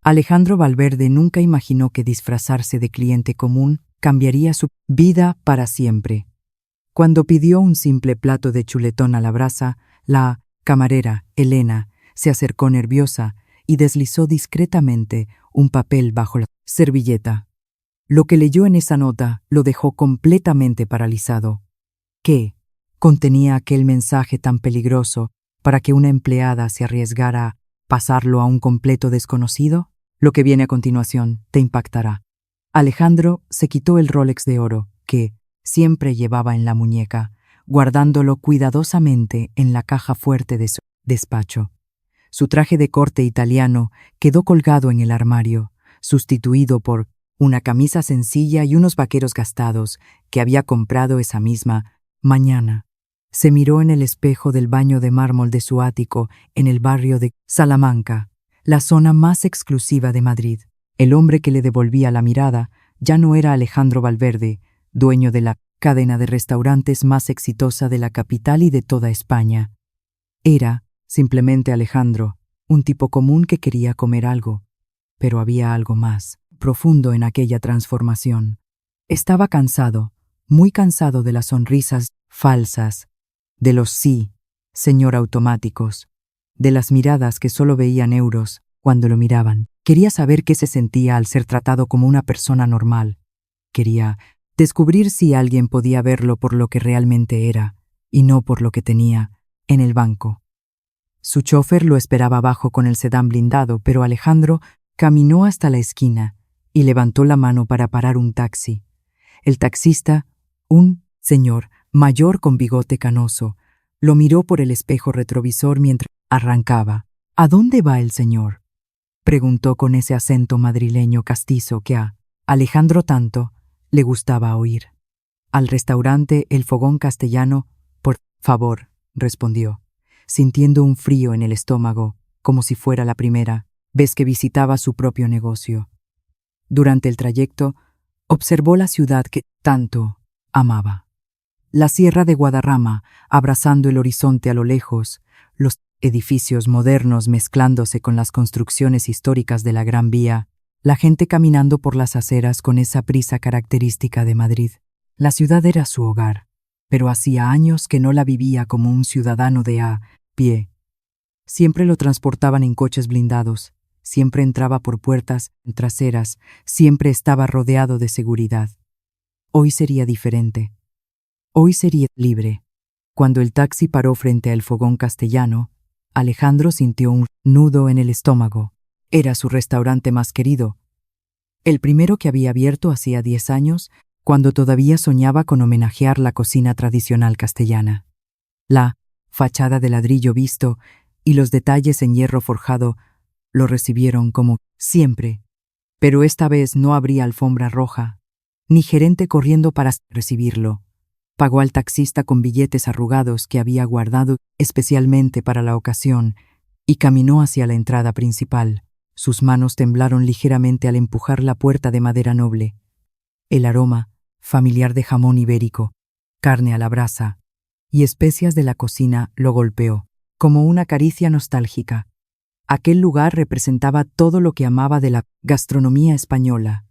Alejandro Valverde nunca imaginó que disfrazarse de cliente común cambiaría su vida para siempre. Cuando pidió un simple plato de chuletón a la brasa, la camarera, Elena, se acercó nerviosa y deslizó discretamente un papel bajo la servilleta. Lo que leyó en esa nota lo dejó completamente paralizado. ¿Qué contenía aquel mensaje tan peligroso para que una empleada se arriesgara a pasarlo a un completo desconocido? Lo que viene a continuación te impactará. Alejandro se quitó el Rolex de oro que siempre llevaba en la muñeca, guardándolo cuidadosamente en la caja fuerte de su despacho. Su traje de corte italiano quedó colgado en el armario, sustituido por una camisa sencilla y unos vaqueros gastados que había comprado esa misma mañana. Se miró en el espejo del baño de mármol de su ático en el barrio de Salamanca, la zona más exclusiva de Madrid. El hombre que le devolvía la mirada ya no era Alejandro Valverde, dueño de la cadena de restaurantes más exitosa de la capital y de toda España. Era, simplemente Alejandro, un tipo común que quería comer algo. Pero había algo más profundo en aquella transformación. Estaba cansado, muy cansado de las sonrisas falsas, de los sí, señor automáticos, de las miradas que solo veían euros cuando lo miraban. Quería saber qué se sentía al ser tratado como una persona normal. Quería descubrir si alguien podía verlo por lo que realmente era, y no por lo que tenía en el banco. Su chofer lo esperaba abajo con el sedán blindado, pero Alejandro caminó hasta la esquina y levantó la mano para parar un taxi. El taxista, un señor mayor con bigote canoso, lo miró por el espejo retrovisor mientras arrancaba. ¿A dónde va el señor?, preguntó con ese acento madrileño castizo que a Alejandro tanto le gustaba oír. Al restaurante El Fogón Castellano, por favor, respondió, sintiendo un frío en el estómago, como si fuera la primera vez que visitaba su propio negocio. Durante el trayecto, observó la ciudad que tanto amaba. La Sierra de Guadarrama, abrazando el horizonte a lo lejos, los edificios modernos mezclándose con las construcciones históricas de la Gran Vía, la gente caminando por las aceras con esa prisa característica de Madrid. La ciudad era su hogar, pero hacía años que no la vivía como un ciudadano de a pie. Siempre lo transportaban en coches blindados, siempre entraba por puertas traseras, siempre estaba rodeado de seguridad. Hoy sería diferente. Hoy sería libre. Cuando el taxi paró frente al Fogón Castellano, Alejandro sintió un nudo en el estómago. Era su restaurante más querido. El primero que había abierto hacía 10 años, cuando todavía soñaba con homenajear la cocina tradicional castellana. La fachada de ladrillo visto y los detalles en hierro forjado lo recibieron como siempre. Pero esta vez no habría alfombra roja, ni gerente corriendo para recibirlo. Pagó al taxista con billetes arrugados que había guardado especialmente para la ocasión y caminó hacia la entrada principal. Sus manos temblaron ligeramente al empujar la puerta de madera noble. El aroma, familiar de jamón ibérico, carne a la brasa y especias de la cocina lo golpeó, como una caricia nostálgica. Aquel lugar representaba todo lo que amaba de la gastronomía española: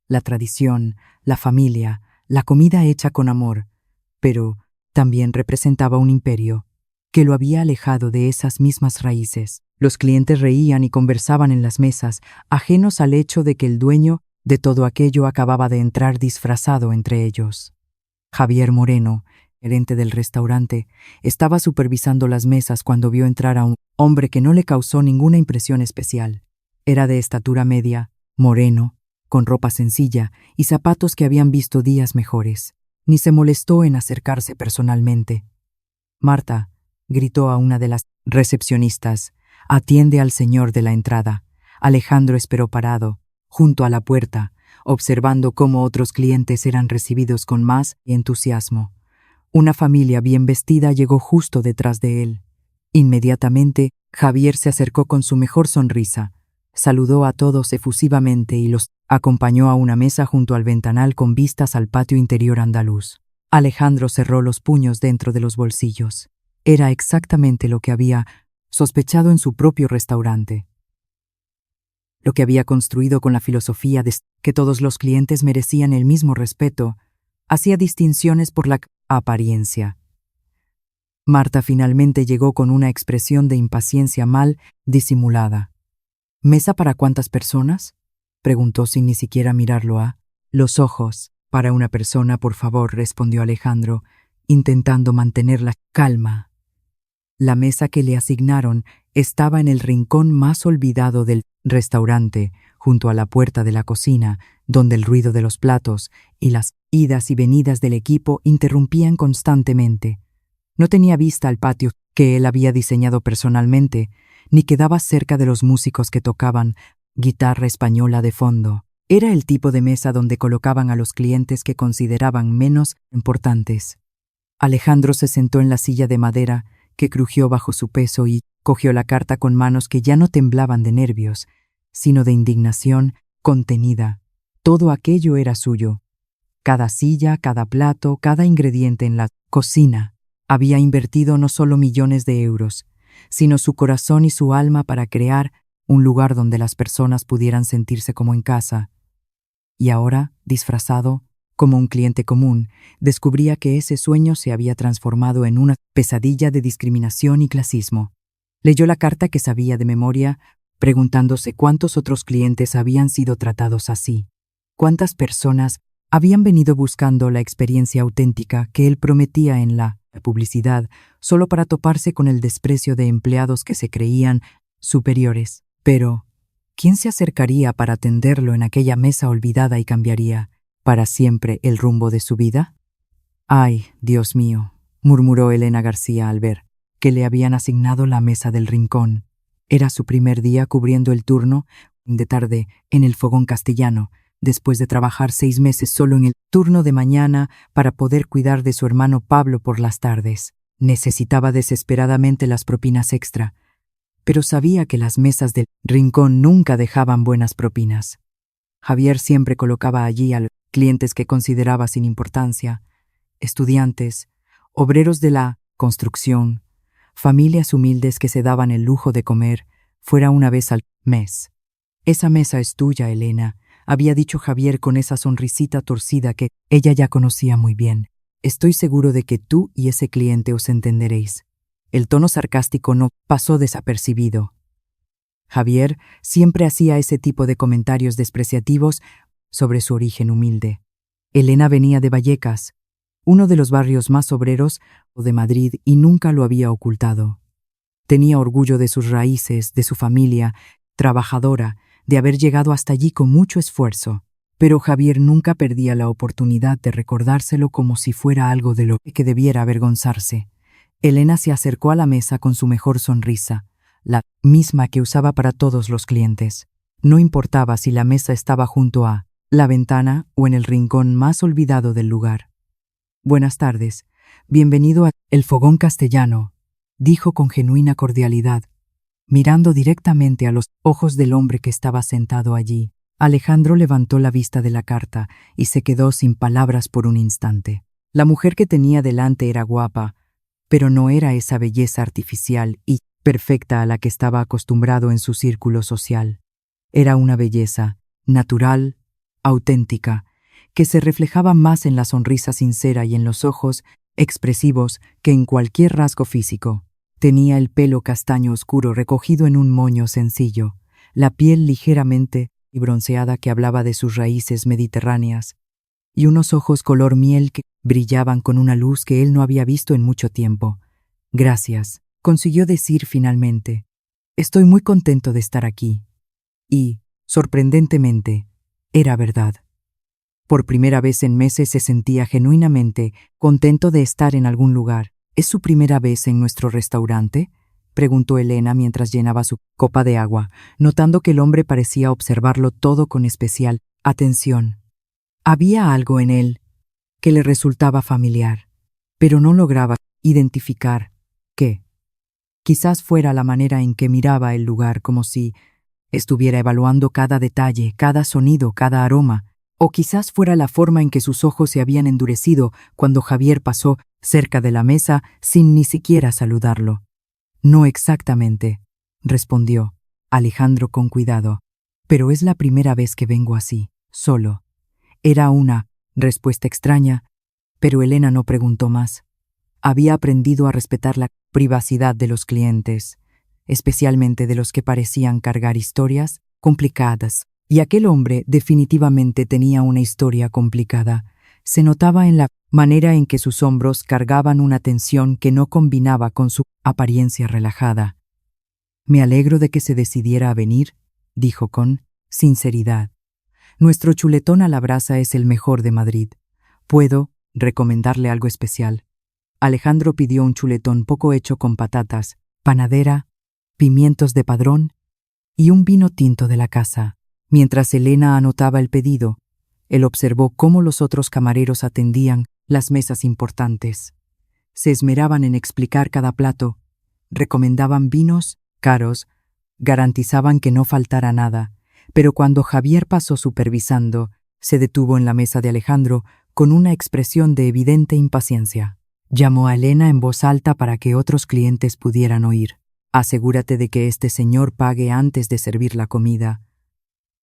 la tradición, la familia, la comida hecha con amor, pero también representaba un imperio que lo había alejado de esas mismas raíces. Los clientes reían y conversaban en las mesas, ajenos al hecho de que el dueño de todo aquello acababa de entrar disfrazado entre ellos. Javier Moreno, gerente del restaurante, estaba supervisando las mesas cuando vio entrar a un hombre que no le causó ninguna impresión especial. Era de estatura media, moreno, con ropa sencilla y zapatos que habían visto días mejores. Ni se molestó en acercarse personalmente. «Marta», gritó a una de las recepcionistas, «atiende al señor de la entrada». Alejandro esperó parado, junto a la puerta, observando cómo otros clientes eran recibidos con más entusiasmo. Una familia bien vestida llegó justo detrás de él. Inmediatamente, Javier se acercó con su mejor sonrisa, saludó a todos efusivamente y los acompañó a una mesa junto al ventanal con vistas al patio interior andaluz. Alejandro cerró los puños dentro de los bolsillos. Era exactamente lo que había sospechado en su propio restaurante. lo que había construido con la filosofía de que todos los clientes merecían el mismo respeto, hacía distinciones por la apariencia. Marta finalmente llegó con una expresión de impaciencia mal disimulada. ¿Mesa para cuántas personas?, preguntó sin ni siquiera mirarlo a los ojos. Para una persona, por favor, respondió Alejandro, intentando mantener la calma. La mesa que le asignaron estaba en el rincón más olvidado del restaurante, junto a la puerta de la cocina, donde el ruido de los platos y las idas y venidas del equipo interrumpían constantemente. No tenía vista al patio que él había diseñado personalmente, ni quedaba cerca de los músicos que tocaban guitarra española de fondo. Era el tipo de mesa donde colocaban a los clientes que consideraban menos importantes. Alejandro se sentó en la silla de madera, que crujió bajo su peso, y cogió la carta con manos que ya no temblaban de nervios, sino de indignación contenida. Todo aquello era suyo. Cada silla, cada plato, cada ingrediente en la cocina. Había invertido no solo millones de euros, sino su corazón y su alma para crear un lugar donde las personas pudieran sentirse como en casa. Y ahora, disfrazado como un cliente común, descubría que ese sueño se había transformado en una pesadilla de discriminación y clasismo. Leyó la carta que sabía de memoria, preguntándose cuántos otros clientes habían sido tratados así. Cuántas personas habían venido buscando la experiencia auténtica que él prometía en la publicidad, solo para toparse con el desprecio de empleados que se creían superiores. Pero, ¿quién se acercaría para atenderlo en aquella mesa olvidada y cambiaría para siempre el rumbo de su vida? «Ay, Dios mío», murmuró Elena García al ver que le habían asignado la mesa del rincón. Era su primer día cubriendo el turno de tarde en el Fogón Castellano, después de trabajar 6 meses solo en el turno de mañana para poder cuidar de su hermano Pablo por las tardes. Necesitaba desesperadamente las propinas extra, pero sabía que las mesas del rincón nunca dejaban buenas propinas. Javier siempre colocaba allí a los clientes que consideraba sin importancia, estudiantes, obreros de la construcción, familias humildes que se daban el lujo de comer fuera una vez al mes. «Esa mesa es tuya, Elena», había dicho Javier con esa sonrisita torcida que ella ya conocía muy bien. «Estoy seguro de que tú y ese cliente os entenderéis». El tono sarcástico no pasó desapercibido. Javier siempre hacía ese tipo de comentarios despreciativos sobre su origen humilde. Elena venía de Vallecas, uno de los barrios más obreros de Madrid, y nunca lo había ocultado. Tenía orgullo de sus raíces, de su familia trabajadora, de haber llegado hasta allí con mucho esfuerzo. Pero Javier nunca perdía la oportunidad de recordárselo como si fuera algo de lo que debiera avergonzarse. Elena se acercó a la mesa con su mejor sonrisa, la misma que usaba para todos los clientes. No importaba si la mesa estaba junto a la ventana o en el rincón más olvidado del lugar. «Buenas tardes. Bienvenido a El Fogón Castellano», dijo con genuina cordialidad, mirando directamente a los ojos del hombre que estaba sentado allí. Alejandro levantó la vista de la carta y se quedó sin palabras por un instante. La mujer que tenía delante era guapa, pero no era esa belleza artificial y perfecta a la que estaba acostumbrado en su círculo social. Era una belleza natural, auténtica, que se reflejaba más en la sonrisa sincera y en los ojos expresivos que en cualquier rasgo físico. Tenía el pelo castaño oscuro recogido en un moño sencillo, la piel ligeramente y bronceada que hablaba de sus raíces mediterráneas, y unos ojos color miel que brillaban con una luz que él no había visto en mucho tiempo. «Gracias», consiguió decir finalmente. «Estoy muy contento de estar aquí». Y, sorprendentemente, era verdad. Por primera vez en meses se sentía genuinamente contento de estar en algún lugar. «¿Es su primera vez en nuestro restaurante?», preguntó Elena mientras llenaba su copa de agua, notando que el hombre parecía observarlo todo con especial atención. Había algo en él que le resultaba familiar, pero no lograba identificar qué. Quizás fuera la manera en que miraba el lugar, como si estuviera evaluando cada detalle, cada sonido, cada aroma, o quizás fuera la forma en que sus ojos se habían endurecido cuando Javier pasó cerca de la mesa sin ni siquiera saludarlo. «No exactamente», respondió Alejandro con cuidado. Pero es la primera vez que vengo así, solo. Era una respuesta extraña, pero Elena no preguntó más. Había aprendido a respetar la privacidad de los clientes, especialmente de los que parecían cargar historias complicadas. Y aquel hombre definitivamente tenía una historia complicada. Se notaba en la manera en que sus hombros cargaban una tensión que no combinaba con su apariencia relajada. «Me alegro de que se decidiera a venir», dijo con sinceridad. «Nuestro chuletón a la brasa es el mejor de Madrid. ¿Puedo recomendarle algo especial?» Alejandro pidió un chuletón poco hecho con patatas, panadera, pimientos de Padrón y un vino tinto de la casa. Mientras Elena anotaba el pedido, él observó cómo los otros camareros atendían las mesas importantes. Se esmeraban en explicar cada plato, recomendaban vinos caros, garantizaban que no faltara nada, pero cuando Javier pasó supervisando, se detuvo en la mesa de Alejandro con una expresión de evidente impaciencia. Llamó a Elena en voz alta para que otros clientes pudieran oír. «Asegúrate de que este señor pague antes de servir la comida.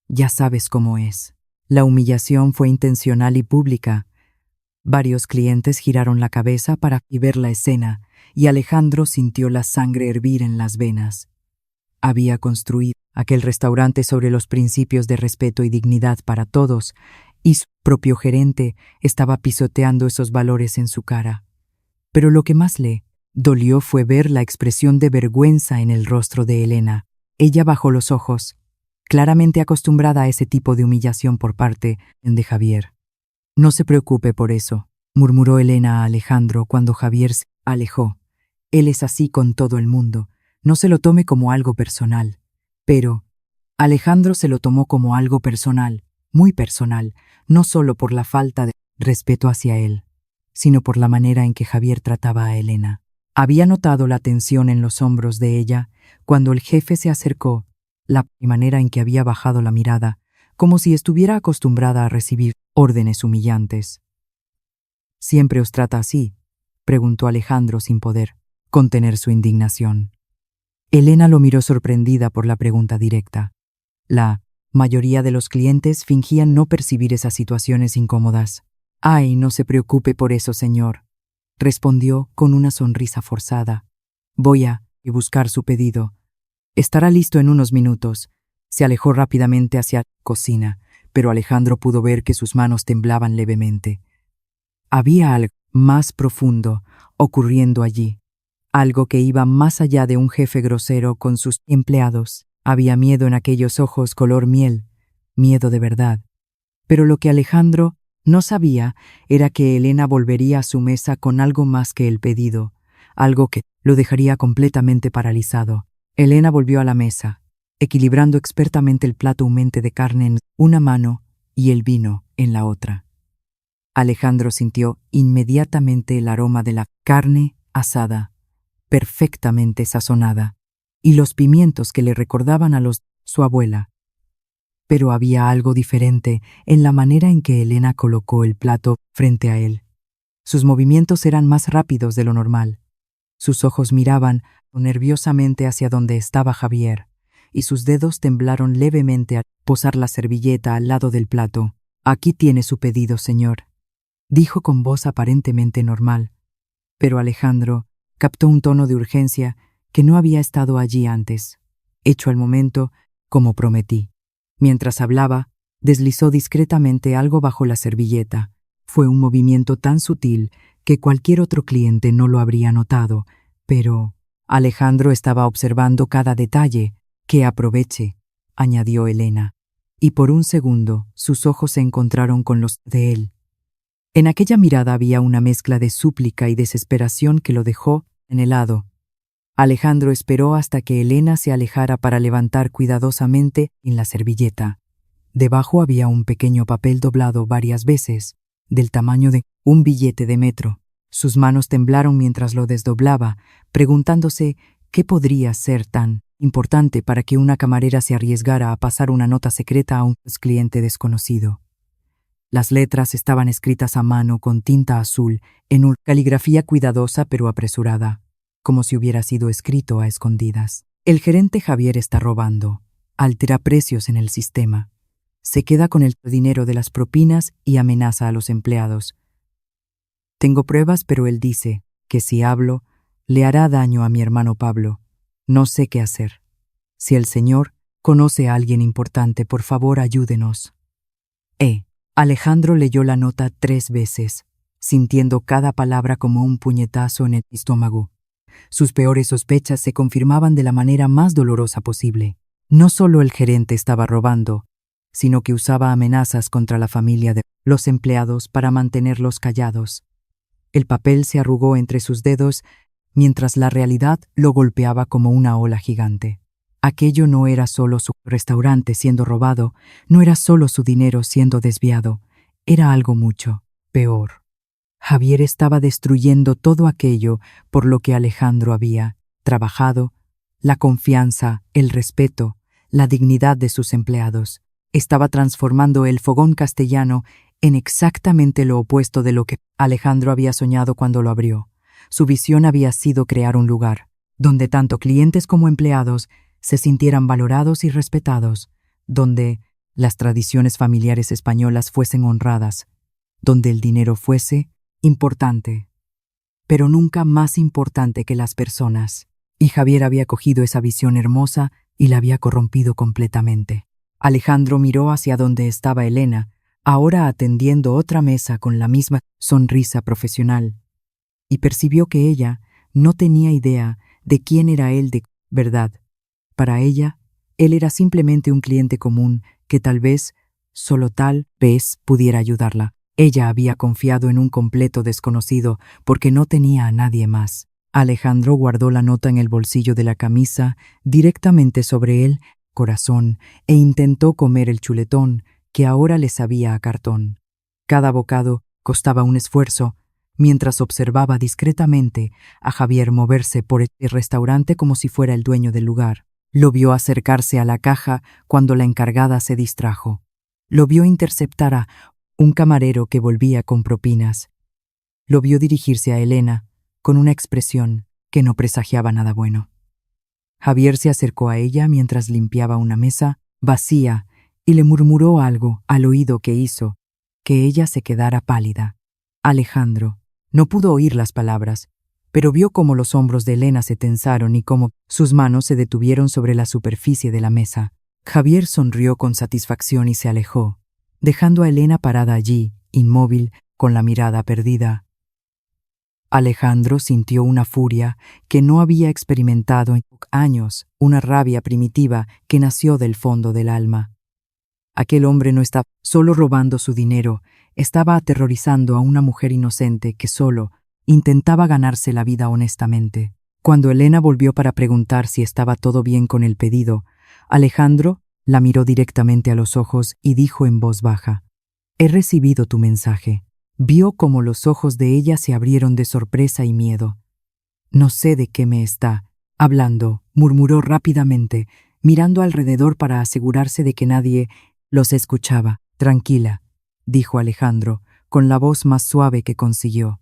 Ya sabes cómo es». La humillación fue intencional y pública. Varios clientes giraron la cabeza para ver la escena, y Alejandro sintió la sangre hervir en las venas. Había construido aquel restaurante sobre los principios de respeto y dignidad para todos, y su propio gerente estaba pisoteando esos valores en su cara. Pero lo que más le dolió fue ver la expresión de vergüenza en el rostro de Elena. Ella bajó los ojos, claramente acostumbrada a ese tipo de humillación por parte de Javier. «No se preocupe por eso», murmuró Elena a Alejandro cuando Javier se alejó. «Él es así con todo el mundo. No se lo tome como algo personal». Pero Alejandro se lo tomó como algo personal, muy personal, no solo por la falta de respeto hacia él, sino por la manera en que Javier trataba a Elena. Había notado la tensión en los hombros de ella cuando el jefe se acercó, la manera en que había bajado la mirada, como si estuviera acostumbrada a recibir órdenes humillantes. «¿Siempre os trata así?», preguntó Alejandro sin poder contener su indignación. Elena lo miró sorprendida por la pregunta directa. La mayoría de los clientes fingían no percibir esas situaciones incómodas. «Ay, no se preocupe por eso, señor», respondió con una sonrisa forzada. «Voy a buscar su pedido. Estará listo en unos minutos». Se alejó rápidamente hacia la cocina, pero Alejandro pudo ver que sus manos temblaban levemente. Había algo más profundo ocurriendo allí, algo que iba más allá de un jefe grosero con sus empleados. Había miedo en aquellos ojos color miel, miedo de verdad. Pero lo que Alejandro no sabía era que Elena volvería a su mesa con algo más que el pedido, algo que lo dejaría completamente paralizado. Elena volvió a la mesa, equilibrando expertamente el plato humeante de carne en una mano y el vino en la otra. Alejandro sintió inmediatamente el aroma de la carne asada, perfectamente sazonada, y los pimientos que le recordaban a los de su abuela. Pero había algo diferente en la manera en que Elena colocó el plato frente a él. Sus movimientos eran más rápidos de lo normal. Sus ojos miraban nerviosamente hacia donde estaba Javier, y sus dedos temblaron levemente al posar la servilleta al lado del plato. «Aquí tiene su pedido, señor», dijo con voz aparentemente normal. Pero Alejandro captó un tono de urgencia que no había estado allí antes. Hecho al momento, como prometí. Mientras hablaba, deslizó discretamente algo bajo la servilleta. Fue un movimiento tan sutil que cualquier otro cliente no lo habría notado, pero Alejandro estaba observando cada detalle. «Que aproveche», añadió Elena, y por un segundo sus ojos se encontraron con los de él. En aquella mirada había una mezcla de súplica y desesperación que lo dejó en helado. Alejandro esperó hasta que Elena se alejara para levantar cuidadosamente en la servilleta. Debajo había un pequeño papel doblado varias veces, del tamaño de un billete de metro. Sus manos temblaron mientras lo desdoblaba, preguntándose qué podría ser tan importante para que una camarera se arriesgara a pasar una nota secreta a un cliente desconocido. Las letras estaban escritas a mano con tinta azul, en una caligrafía cuidadosa pero apresurada, como si hubiera sido escrito a escondidas. «El gerente Javier está robando», altera precios en el sistema. Se queda con el dinero de las propinas y amenaza a los empleados. Tengo pruebas, pero él dice que si hablo, le hará daño a mi hermano Pablo. No sé qué hacer. Si el Señor conoce a alguien importante, por favor, ayúdenos. Alejandro leyó la nota 3 veces, sintiendo cada palabra como un puñetazo en el estómago. Sus peores sospechas se confirmaban de la manera más dolorosa posible. No solo el gerente estaba robando, sino que usaba amenazas contra la familia de los empleados para mantenerlos callados. El papel se arrugó entre sus dedos mientras la realidad lo golpeaba como una ola gigante. Aquello no era solo su restaurante siendo robado, no era solo su dinero siendo desviado, era algo mucho peor. Javier estaba destruyendo todo aquello por lo que Alejandro había trabajado, la confianza, el respeto, la dignidad de sus empleados. Estaba transformando el Fogón Castellano en exactamente lo opuesto de lo que Alejandro había soñado cuando lo abrió. Su visión había sido crear un lugar donde tanto clientes como empleados se sintieran valorados y respetados, donde las tradiciones familiares españolas fuesen honradas, donde el dinero fuese importante, pero nunca más importante que las personas. Y Javier había cogido esa visión hermosa y la había corrompido completamente. Alejandro miró hacia donde estaba Elena, ahora atendiendo otra mesa con la misma sonrisa profesional, y percibió que ella no tenía idea de quién era él de verdad. Para ella, él era simplemente un cliente común que tal vez, solo tal vez, pudiera ayudarla. Ella había confiado en un completo desconocido porque no tenía a nadie más. Alejandro guardó la nota en el bolsillo de la camisa, directamente sobre el corazón, e intentó comer el chuletón, que ahora le sabía a cartón. Cada bocado costaba un esfuerzo, mientras observaba discretamente a Javier moverse por el restaurante como si fuera el dueño del lugar. Lo vio acercarse a la caja cuando la encargada se distrajo. Lo vio interceptar a un camarero que volvía con propinas. Lo vio dirigirse a Elena con una expresión que no presagiaba nada bueno. Javier se acercó a ella mientras limpiaba una mesa vacía y le murmuró algo al oído que hizo que ella se quedara pálida. Alejandro no pudo oír las palabras, pero vio cómo los hombros de Elena se tensaron y cómo sus manos se detuvieron sobre la superficie de la mesa. Javier sonrió con satisfacción y se alejó, dejando a Elena parada allí, inmóvil, con la mirada perdida. Alejandro sintió una furia que no había experimentado en años, una rabia primitiva que nació del fondo del alma. Aquel hombre no estaba solo robando su dinero, estaba aterrorizando a una mujer inocente que solo intentaba ganarse la vida honestamente. Cuando Elena volvió para preguntar si estaba todo bien con el pedido, Alejandro la miró directamente a los ojos y dijo en voz baja: «He recibido tu mensaje». Vio cómo los ojos de ella se abrieron de sorpresa y miedo. «No sé de qué me está hablando», murmuró rápidamente, mirando alrededor para asegurarse de que nadie los escuchaba. «Tranquila», dijo Alejandro, con la voz más suave que consiguió.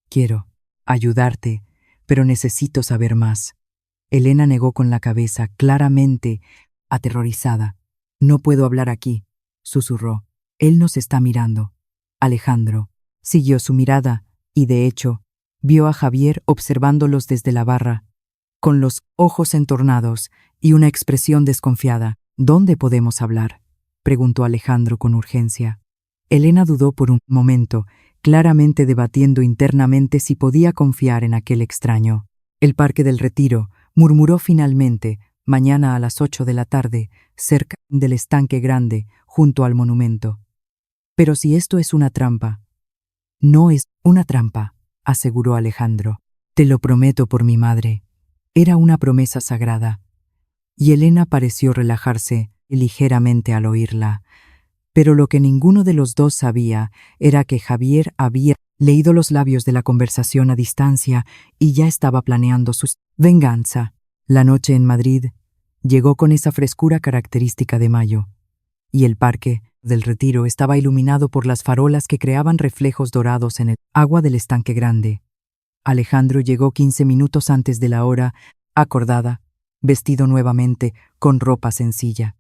«Quiero ayudarte, pero necesito saber más». Elena negó con la cabeza, claramente aterrorizada. «No puedo hablar aquí», susurró. «Él nos está mirando». Alejandro siguió su mirada y, de hecho, vio a Javier observándolos desde la barra, con los ojos entornados y una expresión desconfiada. «¿Dónde podemos hablar?», preguntó Alejandro con urgencia. Elena dudó por un momento, claramente debatiendo internamente si podía confiar en aquel extraño. «El Parque del Retiro», murmuró finalmente, «mañana a las 8 de la tarde, cerca del estanque grande, junto al monumento». «Pero si esto es una trampa». «No es una trampa», aseguró Alejandro. «Te lo prometo por mi madre». Era una promesa sagrada. Y Elena pareció relajarse ligeramente al oírla. Pero lo que ninguno de los dos sabía era que Javier había leído los labios de la conversación a distancia y ya estaba planeando su venganza. La noche en Madrid llegó con esa frescura característica de mayo, y el Parque del Retiro estaba iluminado por las farolas que creaban reflejos dorados en el agua del estanque grande. Alejandro llegó 15 minutos antes de la hora acordada, vestido nuevamente con ropa sencilla,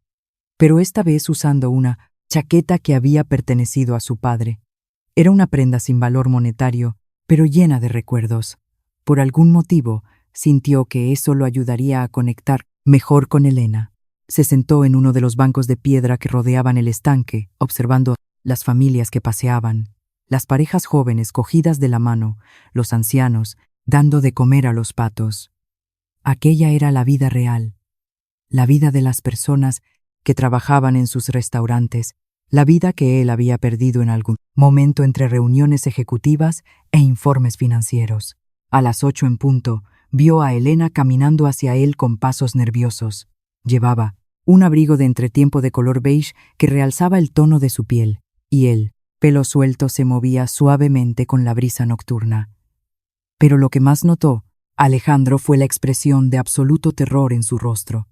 pero esta vez usando una chaqueta que había pertenecido a su padre. Era una prenda sin valor monetario, pero llena de recuerdos. Por algún motivo, sintió que eso lo ayudaría a conectar mejor con Elena. Se sentó en uno de los bancos de piedra que rodeaban el estanque, observando las familias que paseaban, las parejas jóvenes cogidas de la mano, los ancianos dando de comer a los patos. Aquella era la vida real, la vida de las personas que trabajaban en sus restaurantes, la vida que él había perdido en algún momento entre reuniones ejecutivas e informes financieros. A las 8 en punto, vio a Elena caminando hacia él con pasos nerviosos. Llevaba un abrigo de entretiempo de color beige que realzaba el tono de su piel, y el pelo suelto se movía suavemente con la brisa nocturna. Pero lo que más notó Alejandro fue la expresión de absoluto terror en su rostro.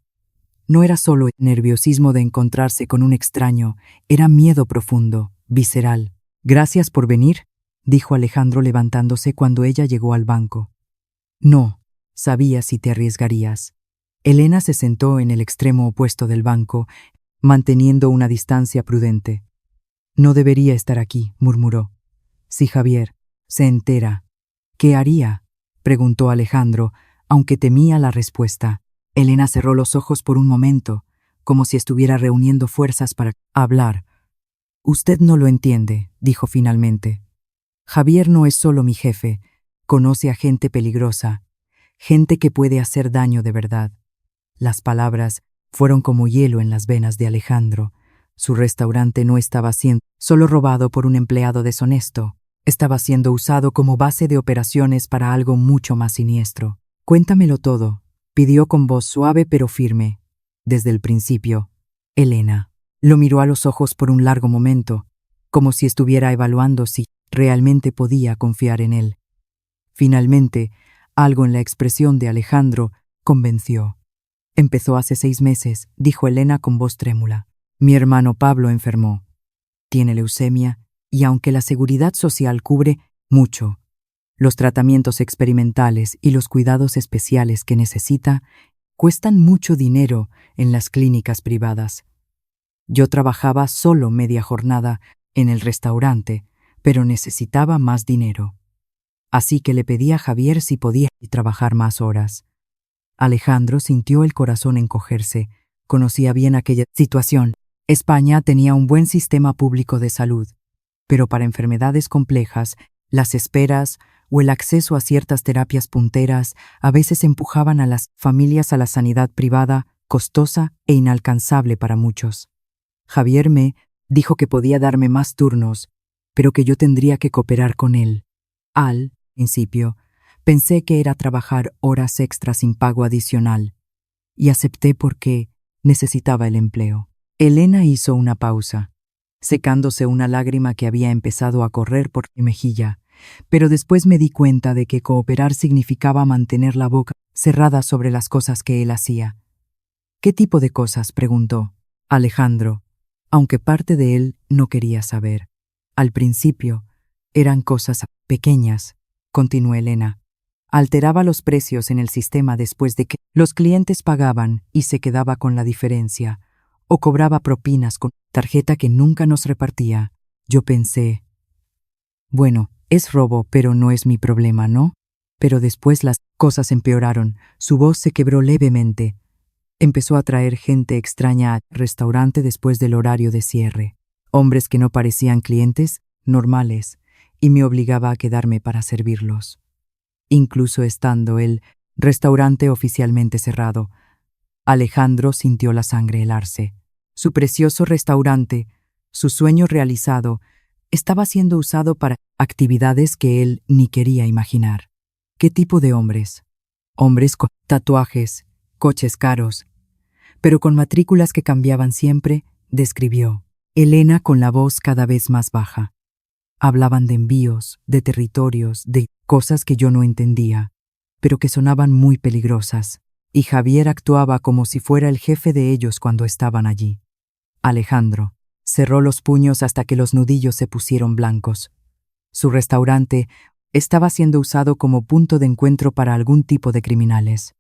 No era solo el nerviosismo de encontrarse con un extraño, era miedo profundo, visceral. «Gracias por venir», dijo Alejandro levantándose cuando ella llegó al banco. «No, sabía si te arriesgarías». Elena se sentó en el extremo opuesto del banco, manteniendo una distancia prudente. «No debería estar aquí», murmuró. «Si Javier se entera, ¿qué haría?», preguntó Alejandro, aunque temía la respuesta. Elena cerró los ojos por un momento, como si estuviera reuniendo fuerzas para hablar. «Usted no lo entiende», dijo finalmente. «Javier no es solo mi jefe, conoce a gente peligrosa, gente que puede hacer daño de verdad». Las palabras fueron como hielo en las venas de Alejandro. Su restaurante no estaba siendo solo robado por un empleado deshonesto, estaba siendo usado como base de operaciones para algo mucho más siniestro. «Cuéntamelo todo», pidió con voz suave pero firme. Desde el principio, Elena lo miró a los ojos por un largo momento, como si estuviera evaluando si realmente podía confiar en él. Finalmente, algo en la expresión de Alejandro convenció. «Empezó hace 6 meses», dijo Elena con voz trémula. «Mi hermano Pablo enfermó. Tiene leucemia y aunque la seguridad social cubre mucho, los tratamientos experimentales y los cuidados especiales que necesita cuestan mucho dinero en las clínicas privadas. Yo trabajaba solo media jornada en el restaurante, pero necesitaba más dinero. Así que le pedí a Javier si podía trabajar más horas». Alejandro sintió el corazón encogerse. Conocía bien aquella situación. España tenía un buen sistema público de salud, pero para enfermedades complejas, las esperas o el acceso a ciertas terapias punteras a veces empujaban a las familias a la sanidad privada, costosa e inalcanzable para muchos. Javier me dijo que podía darme más turnos, pero que yo tendría que cooperar con él. Al principio, pensé que era trabajar horas extras sin pago adicional, y acepté porque necesitaba el empleo. Elena hizo una pausa, secándose una lágrima que había empezado a correr por mi mejilla, pero después me di cuenta de que cooperar significaba mantener la boca cerrada sobre las cosas que él hacía. «¿Qué tipo de cosas?», preguntó Alejandro, aunque parte de él no quería saber. «Al principio, eran cosas pequeñas», continuó Elena. «Alteraba los precios en el sistema después de que los clientes pagaban y se quedaba con la diferencia, o cobraba propinas con tarjeta que nunca nos repartía. Yo pensé, bueno, es robo, pero no es mi problema, ¿no?». Pero después las cosas empeoraron. Su voz se quebró levemente. Empezó a traer gente extraña al restaurante después del horario de cierre. Hombres que no parecían clientes, normales, y me obligaba a quedarme para servirlos. Incluso estando el restaurante oficialmente cerrado, Alejandro sintió la sangre helarse. Su precioso restaurante, su sueño realizado, estaba siendo usado para actividades que él ni quería imaginar. ¿Qué tipo de hombres? Hombres con tatuajes, coches caros, pero con matrículas que cambiaban siempre, describió Elena con la voz cada vez más baja. Hablaban de envíos, de territorios, de cosas que yo no entendía, pero que sonaban muy peligrosas, y Javier actuaba como si fuera el jefe de ellos cuando estaban allí. Alejandro cerró los puños hasta que los nudillos se pusieron blancos. Su restaurante estaba siendo usado como punto de encuentro para algún tipo de criminales.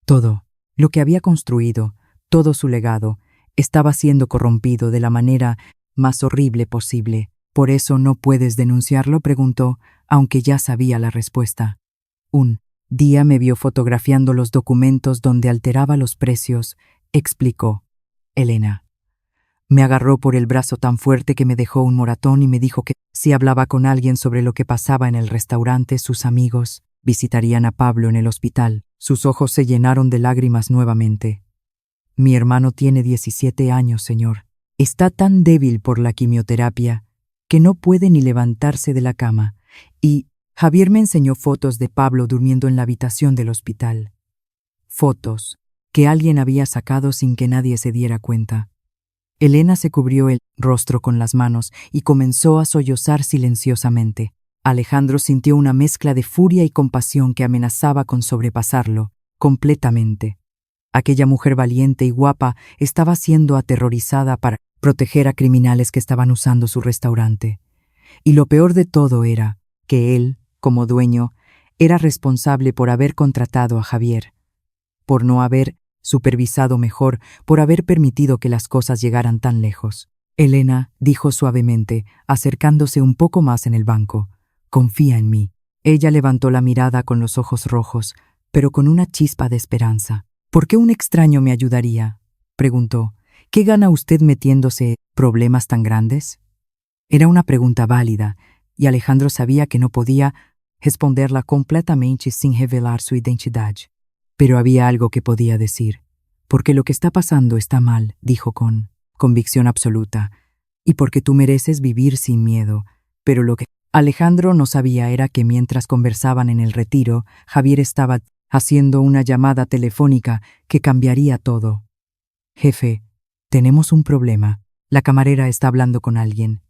Todo Lo que había construido, todo su legado, estaba siendo corrompido de la manera más horrible posible. ¿Por eso no puedes denunciarlo?, preguntó, aunque ya sabía la respuesta. Un día me vio fotografiando los documentos donde alteraba los precios, explicó Elena. Me agarró por el brazo tan fuerte que me dejó un moratón y me dijo que si hablaba con alguien sobre lo que pasaba en el restaurante, sus amigos visitarían a Pablo en el hospital. Sus ojos se llenaron de lágrimas nuevamente. Mi hermano tiene 17 años, señor. Está tan débil por la quimioterapia que no puede ni levantarse de la cama. Y Javier me enseñó fotos de Pablo durmiendo en la habitación del hospital. Fotos que alguien había sacado sin que nadie se diera cuenta. Elena se cubrió el rostro con las manos y comenzó a sollozar silenciosamente. Alejandro sintió una mezcla de furia y compasión que amenazaba con sobrepasarlo completamente. Aquella mujer valiente y guapa estaba siendo aterrorizada para proteger a criminales que estaban usando su restaurante. Y lo peor de todo era que él, como dueño, era responsable por haber contratado a Javier, por no haber supervisado mejor, por haber permitido que las cosas llegaran tan lejos. Elena dijo suavemente, acercándose un poco más en el banco, «Confía en mí». Ella levantó la mirada con los ojos rojos, pero con una chispa de esperanza. «¿Por qué un extraño me ayudaría?», preguntó. «¿Qué gana usted metiéndose en problemas tan grandes?». Era una pregunta válida, y Alejandro sabía que no podía responderla completamente sin revelar su identidad. Pero había algo que podía decir. «Porque lo que está pasando está mal», dijo con convicción absoluta, «y porque tú mereces vivir sin miedo». Pero lo que Alejandro no sabía era que mientras conversaban en el retiro, Javier estaba haciendo una llamada telefónica que cambiaría todo. «Jefe, tenemos un problema. La camarera está hablando con alguien.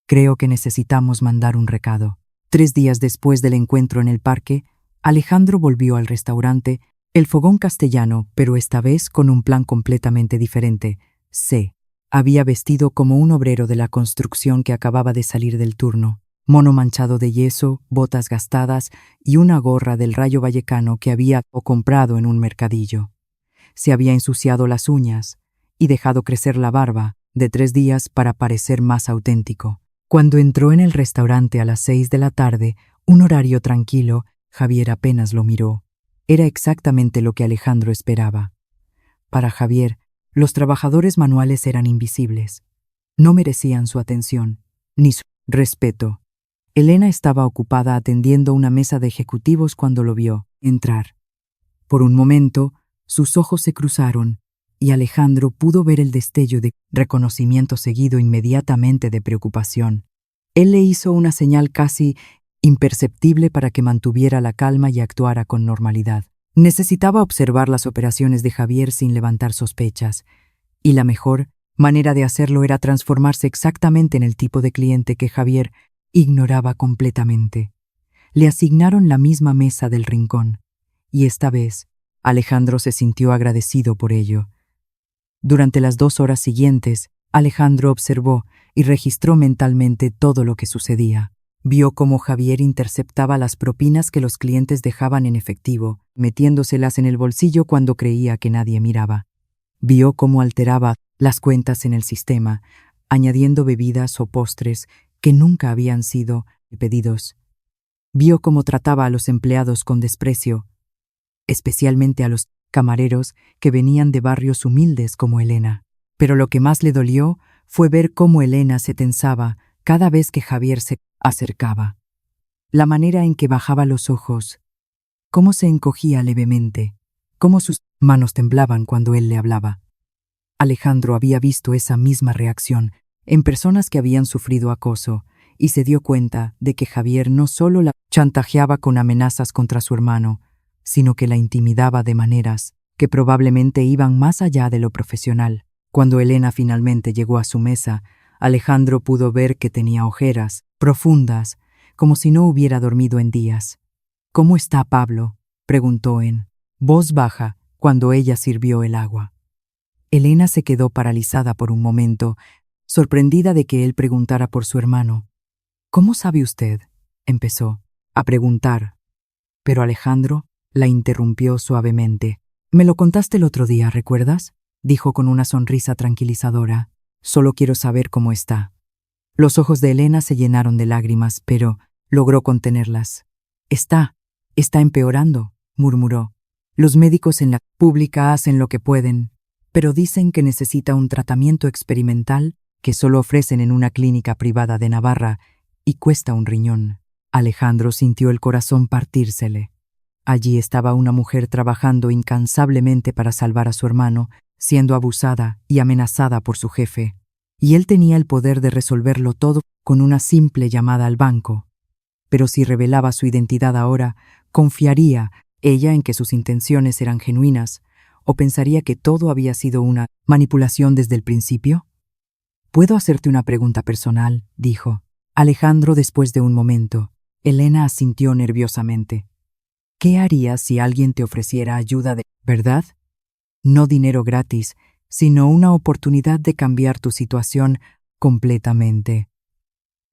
Creo que necesitamos mandar un recado». 3 días después del encuentro en el parque, Alejandro volvió al restaurante, el Fogón Castellano, pero esta vez con un plan completamente diferente. Se había vestido como un obrero de la construcción que acababa de salir del turno. Mono manchado de yeso, botas gastadas y una gorra del Rayo Vallecano que había comprado en un mercadillo. Se había ensuciado las uñas y dejado crecer la barba de 3 días para parecer más auténtico. Cuando entró en el restaurante a las 6 de la tarde, un horario tranquilo, Javier apenas lo miró. Era exactamente lo que Alejandro esperaba. Para Javier, los trabajadores manuales eran invisibles. No merecían su atención, ni su respeto. Elena estaba ocupada atendiendo una mesa de ejecutivos cuando lo vio entrar. Por un momento, sus ojos se cruzaron y Alejandro pudo ver el destello de reconocimiento seguido inmediatamente de preocupación. Él le hizo una señal casi imperceptible para que mantuviera la calma y actuara con normalidad. Necesitaba observar las operaciones de Javier sin levantar sospechas, y la mejor manera de hacerlo era transformarse exactamente en el tipo de cliente que Javier ignoraba completamente. Le asignaron la misma mesa del rincón, y esta vez Alejandro se sintió agradecido por ello. Durante las 2 horas siguientes, Alejandro observó y registró mentalmente todo lo que sucedía. Vio cómo Javier interceptaba las propinas que los clientes dejaban en efectivo, metiéndoselas en el bolsillo cuando creía que nadie miraba. Vio cómo alteraba las cuentas en el sistema, añadiendo bebidas o postres que nunca habían sido pedidos. Vio cómo trataba a los empleados con desprecio, especialmente a los camareros que venían de barrios humildes como Elena. Pero lo que más le dolió fue ver cómo Elena se tensaba cada vez que Javier se acercaba. La manera en que bajaba los ojos, cómo se encogía levemente, cómo sus manos temblaban cuando él le hablaba. Alejandro había visto esa misma reacción en personas que habían sufrido acoso y se dio cuenta de que Javier no solo la chantajeaba con amenazas contra su hermano, sino que la intimidaba de maneras que probablemente iban más allá de lo profesional. Cuando Elena finalmente llegó a su mesa, Alejandro pudo ver que tenía ojeras profundas, como si no hubiera dormido en días. «¿Cómo está Pablo?», preguntó en voz baja cuando ella sirvió el agua. Elena se quedó paralizada por un momento, sorprendida de que él preguntara por su hermano. «¿Cómo sabe usted?», empezó a preguntar, pero Alejandro la interrumpió suavemente. Me lo contaste el otro día, ¿recuerdas? Dijo con una sonrisa tranquilizadora. Solo quiero saber cómo está. Los ojos de Elena se llenaron de lágrimas, pero logró contenerlas. Está empeorando, murmuró. Los médicos en la pública hacen lo que pueden, pero dicen que necesita un tratamiento experimental que solo ofrecen en una clínica privada de Navarra y cuesta un riñón. Alejandro sintió el corazón partírsele. Allí estaba una mujer trabajando incansablemente para salvar a su hermano, siendo abusada y amenazada por su jefe. Y él tenía el poder de resolverlo todo con una simple llamada al banco. Pero si revelaba su identidad ahora, ¿confiaría ella en que sus intenciones eran genuinas o pensaría que todo había sido una manipulación desde el principio? «¿Puedo hacerte una pregunta personal?», dijo. Alejandro, después de un momento. Elena asintió nerviosamente. «¿Qué harías si alguien te ofreciera ayuda de verdad? No dinero gratis, sino una oportunidad de cambiar tu situación completamente».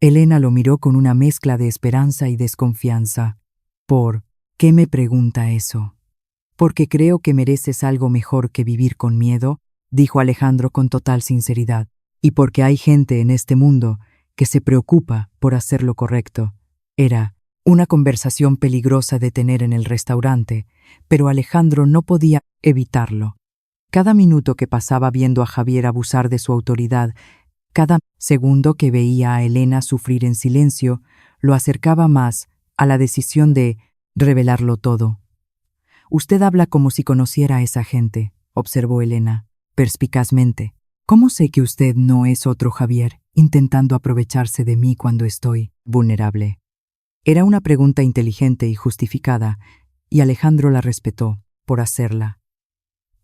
Elena lo miró con una mezcla de esperanza y desconfianza. «¿Por qué me pregunta eso?» «Porque creo que mereces algo mejor que vivir con miedo», dijo Alejandro con total sinceridad. «Y porque hay gente en este mundo que se preocupa por hacer lo correcto». Era una conversación peligrosa de tener en el restaurante, pero Alejandro no podía evitarlo. Cada minuto que pasaba viendo a Javier abusar de su autoridad, cada segundo que veía a Elena sufrir en silencio, lo acercaba más a la decisión de revelarlo todo. «Usted habla como si conociera a esa gente», observó Elena, perspicazmente. «¿Cómo sé que usted no es otro Javier, intentando aprovecharse de mí cuando estoy vulnerable?» Era una pregunta inteligente y justificada, y Alejandro la respetó por hacerla.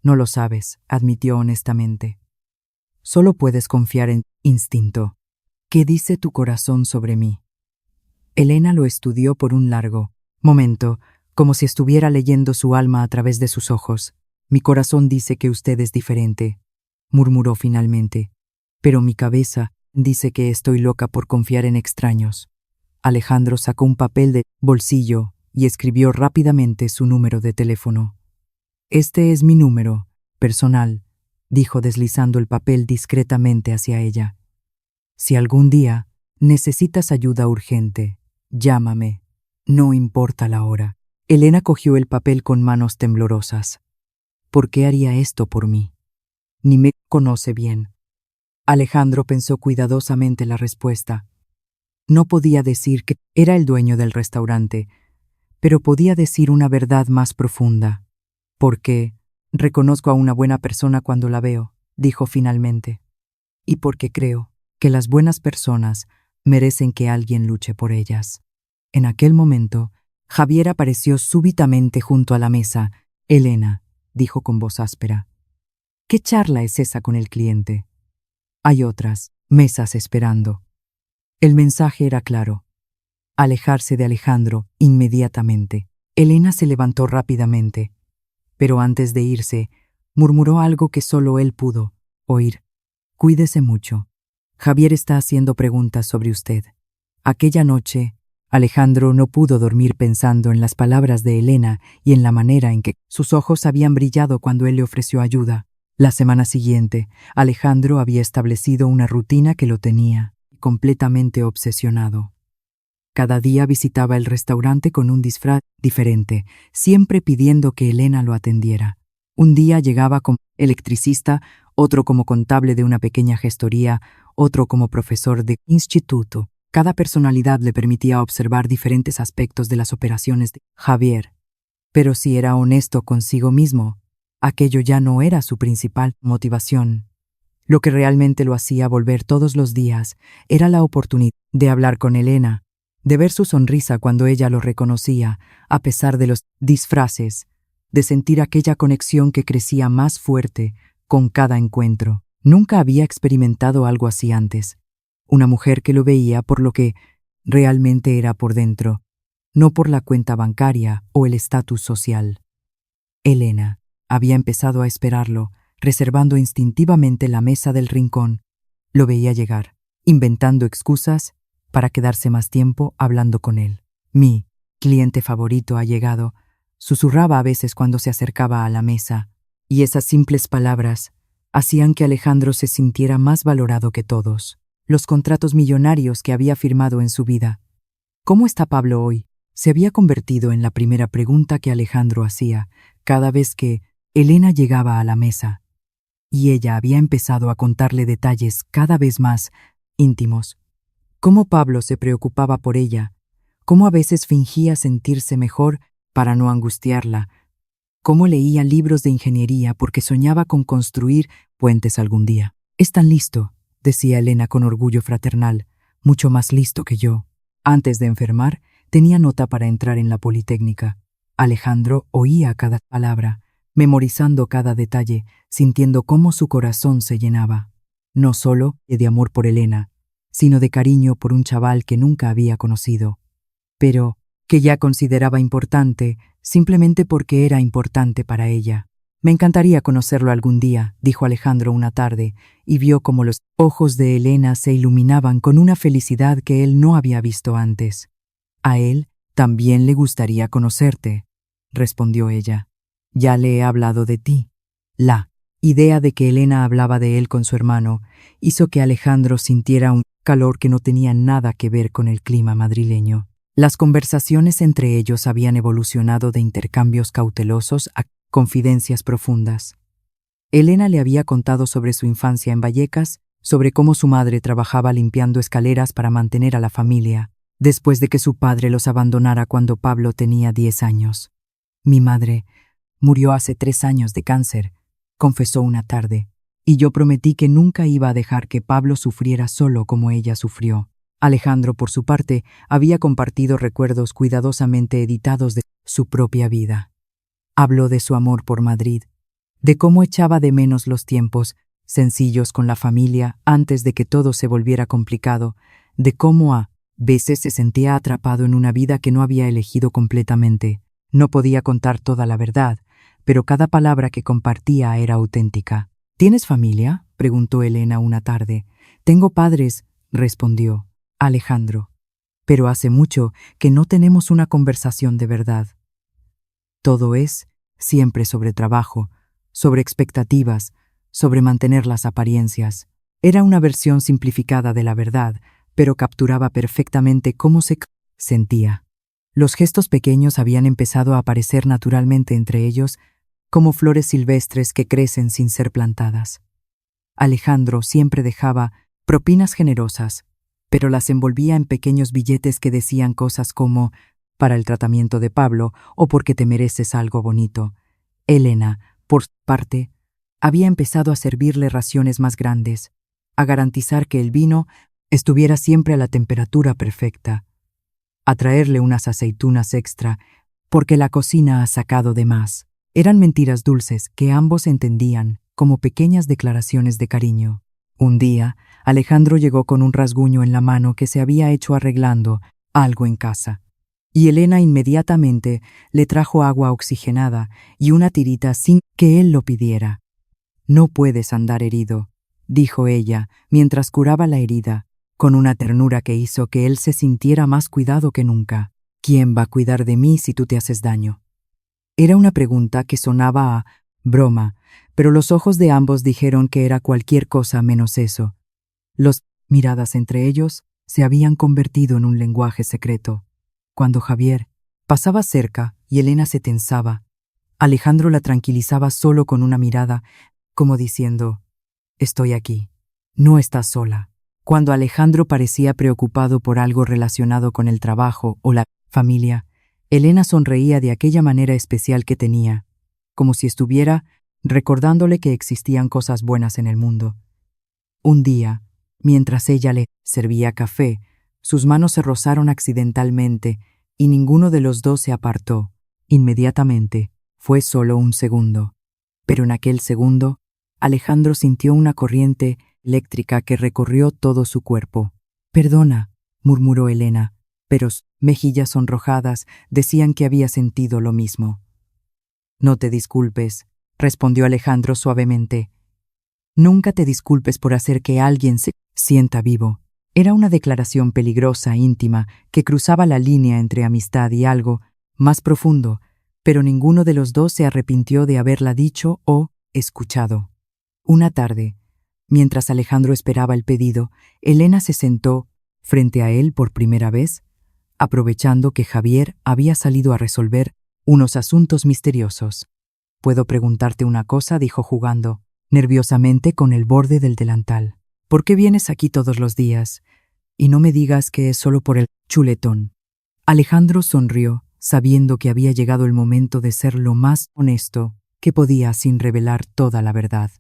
«No lo sabes», admitió honestamente. «Solo puedes confiar en instinto. ¿Qué dice tu corazón sobre mí?» Elena lo estudió por un largo momento, como si estuviera leyendo su alma a través de sus ojos. «Mi corazón dice que usted es diferente», murmuró finalmente. «Pero mi cabeza dice que estoy loca por confiar en extraños». Alejandro sacó un papel de bolsillo y escribió rápidamente su número de teléfono. «Este es mi número personal», dijo deslizando el papel discretamente hacia ella. «Si algún día necesitas ayuda urgente, llámame, no importa la hora». Elena cogió el papel con manos temblorosas. «¿Por qué haría esto por mí? Ni me conoce bien». Alejandro pensó cuidadosamente la respuesta. No podía decir que era el dueño del restaurante, pero podía decir una verdad más profunda. «Porque reconozco a una buena persona cuando la veo», dijo finalmente. «Y porque creo que las buenas personas merecen que alguien luche por ellas». En aquel momento, Javier apareció súbitamente junto a la mesa. «Elena», dijo con voz áspera, «¿qué charla es esa con el cliente? Hay otras mesas esperando». El mensaje era claro: alejarse de Alejandro inmediatamente. Elena se levantó rápidamente, pero antes de irse, murmuró algo que solo él pudo oír. «Cuídese mucho. Javier está haciendo preguntas sobre usted». Aquella noche, Alejandro no pudo dormir pensando en las palabras de Elena y en la manera en que sus ojos habían brillado cuando él le ofreció ayuda. La semana siguiente, Alejandro había establecido una rutina que lo tenía completamente obsesionado. Cada día visitaba el restaurante con un disfraz diferente, siempre pidiendo que Elena lo atendiera. Un día llegaba como electricista, otro como contable de una pequeña gestoría, otro como profesor de instituto. Cada personalidad le permitía observar diferentes aspectos de las operaciones de Javier. Pero si era honesto consigo mismo, aquello ya no era su principal motivación. Lo que realmente lo hacía volver todos los días era la oportunidad de hablar con Elena, de ver su sonrisa cuando ella lo reconocía, a pesar de los disfraces, de sentir aquella conexión que crecía más fuerte con cada encuentro. Nunca había experimentado algo así antes. Una mujer que lo veía por lo que realmente era por dentro, no por la cuenta bancaria o el estatus social. Elena había empezado a esperarlo, reservando instintivamente la mesa del rincón. Lo veía llegar, inventando excusas para quedarse más tiempo hablando con él. «Mi cliente favorito ha llegado», susurraba a veces cuando se acercaba a la mesa, y esas simples palabras hacían que Alejandro se sintiera más valorado que todos los contratos millonarios que había firmado en su vida. ¿Cómo está Pablo hoy? Se había convertido en la primera pregunta que Alejandro hacía cada vez que Elena llegaba a la mesa, y ella había empezado a contarle detalles cada vez más íntimos. Cómo Pablo se preocupaba por ella, cómo a veces fingía sentirse mejor para no angustiarla, cómo leía libros de ingeniería porque soñaba con construir puentes algún día. «Es tan listo», decía Elena con orgullo fraternal, «mucho más listo que yo». Antes de enfermar, tenía nota para entrar en la Politécnica. Alejandro oía cada palabra, memorizando cada detalle, sintiendo cómo su corazón se llenaba, no solo de amor por Elena, sino de cariño por un chaval que nunca había conocido, pero que ya consideraba importante simplemente porque era importante para ella. «Me encantaría conocerlo algún día», dijo Alejandro una tarde, y vio cómo los ojos de Elena se iluminaban con una felicidad que él no había visto antes. «A él también le gustaría conocerte», respondió ella. «Ya le he hablado de ti». La idea de que Elena hablaba de él con su hermano hizo que Alejandro sintiera un calor que no tenía nada que ver con el clima madrileño. Las conversaciones entre ellos habían evolucionado de intercambios cautelosos a confidencias profundas. Elena le había contado sobre su infancia en Vallecas, sobre cómo su madre trabajaba limpiando escaleras para mantener a la familia, después de que su padre los abandonara cuando Pablo tenía 10 años. «Mi madre murió hace 3 años de cáncer», confesó una tarde, «y yo prometí que nunca iba a dejar que Pablo sufriera solo como ella sufrió». Alejandro, por su parte, había compartido recuerdos cuidadosamente editados de su propia vida. Habló de su amor por Madrid, de cómo echaba de menos los tiempos sencillos con la familia antes de que todo se volviera complicado, de cómo a veces se sentía atrapado en una vida que no había elegido completamente. No podía contar toda la verdad, pero cada palabra que compartía era auténtica. «¿Tienes familia?», preguntó Elena una tarde. «Tengo padres», respondió Alejandro, «pero hace mucho que no tenemos una conversación de verdad. Todo es siempre sobre trabajo, sobre expectativas, sobre mantener las apariencias». Era una versión simplificada de la verdad, pero capturaba perfectamente cómo se sentía. Los gestos pequeños habían empezado a aparecer naturalmente entre ellos, como flores silvestres que crecen sin ser plantadas. Alejandro siempre dejaba propinas generosas, pero las envolvía en pequeños billetes que decían cosas como «para el tratamiento de Pablo» o «porque te mereces algo bonito». Elena, por su parte, había empezado a servirle raciones más grandes, a garantizar que el vino estuviera siempre a la temperatura perfecta, a traerle unas aceitunas extra, porque la cocina ha sacado de más. Eran mentiras dulces que ambos entendían como pequeñas declaraciones de cariño. Un día, Alejandro llegó con un rasguño en la mano que se había hecho arreglando algo en casa, y Elena inmediatamente le trajo agua oxigenada y una tirita sin que él lo pidiera. «No puedes andar herido», dijo ella mientras curaba la herida, con una ternura que hizo que él se sintiera más cuidado que nunca. «¿Quién va a cuidar de mí si tú te haces daño?». Era una pregunta que sonaba a broma, pero los ojos de ambos dijeron que era cualquier cosa menos eso. Las miradas entre ellos se habían convertido en un lenguaje secreto. Cuando Javier pasaba cerca y Elena se tensaba, Alejandro la tranquilizaba solo con una mirada, como diciendo: «Estoy aquí, no estás sola». Cuando Alejandro parecía preocupado por algo relacionado con el trabajo o la familia, Elena sonreía de aquella manera especial que tenía, como si estuviera recordándole que existían cosas buenas en el mundo. Un día, mientras ella le servía café, sus manos se rozaron accidentalmente y ninguno de los dos se apartó. Inmediatamente, fue solo un segundo. Pero en aquel segundo, Alejandro sintió una corriente eléctrica que recorrió todo su cuerpo. «Perdona», murmuró Elena, pero sus mejillas sonrojadas decían que había sentido lo mismo. «No te disculpes», respondió Alejandro suavemente. «Nunca te disculpes por hacer que alguien se sienta vivo». Era una declaración peligrosa, íntima, que cruzaba la línea entre amistad y algo más profundo, pero ninguno de los dos se arrepintió de haberla dicho o escuchado. Una tarde, mientras Alejandro esperaba el pedido, Elena se sentó frente a él por primera vez, aprovechando que Javier había salido a resolver unos asuntos misteriosos. «¿Puedo preguntarte una cosa?», dijo jugando nerviosamente con el borde del delantal. «¿Por qué vienes aquí todos los días? Y no me digas que es solo por el chuletón». Alejandro sonrió, sabiendo que había llegado el momento de ser lo más honesto que podía sin revelar toda la verdad.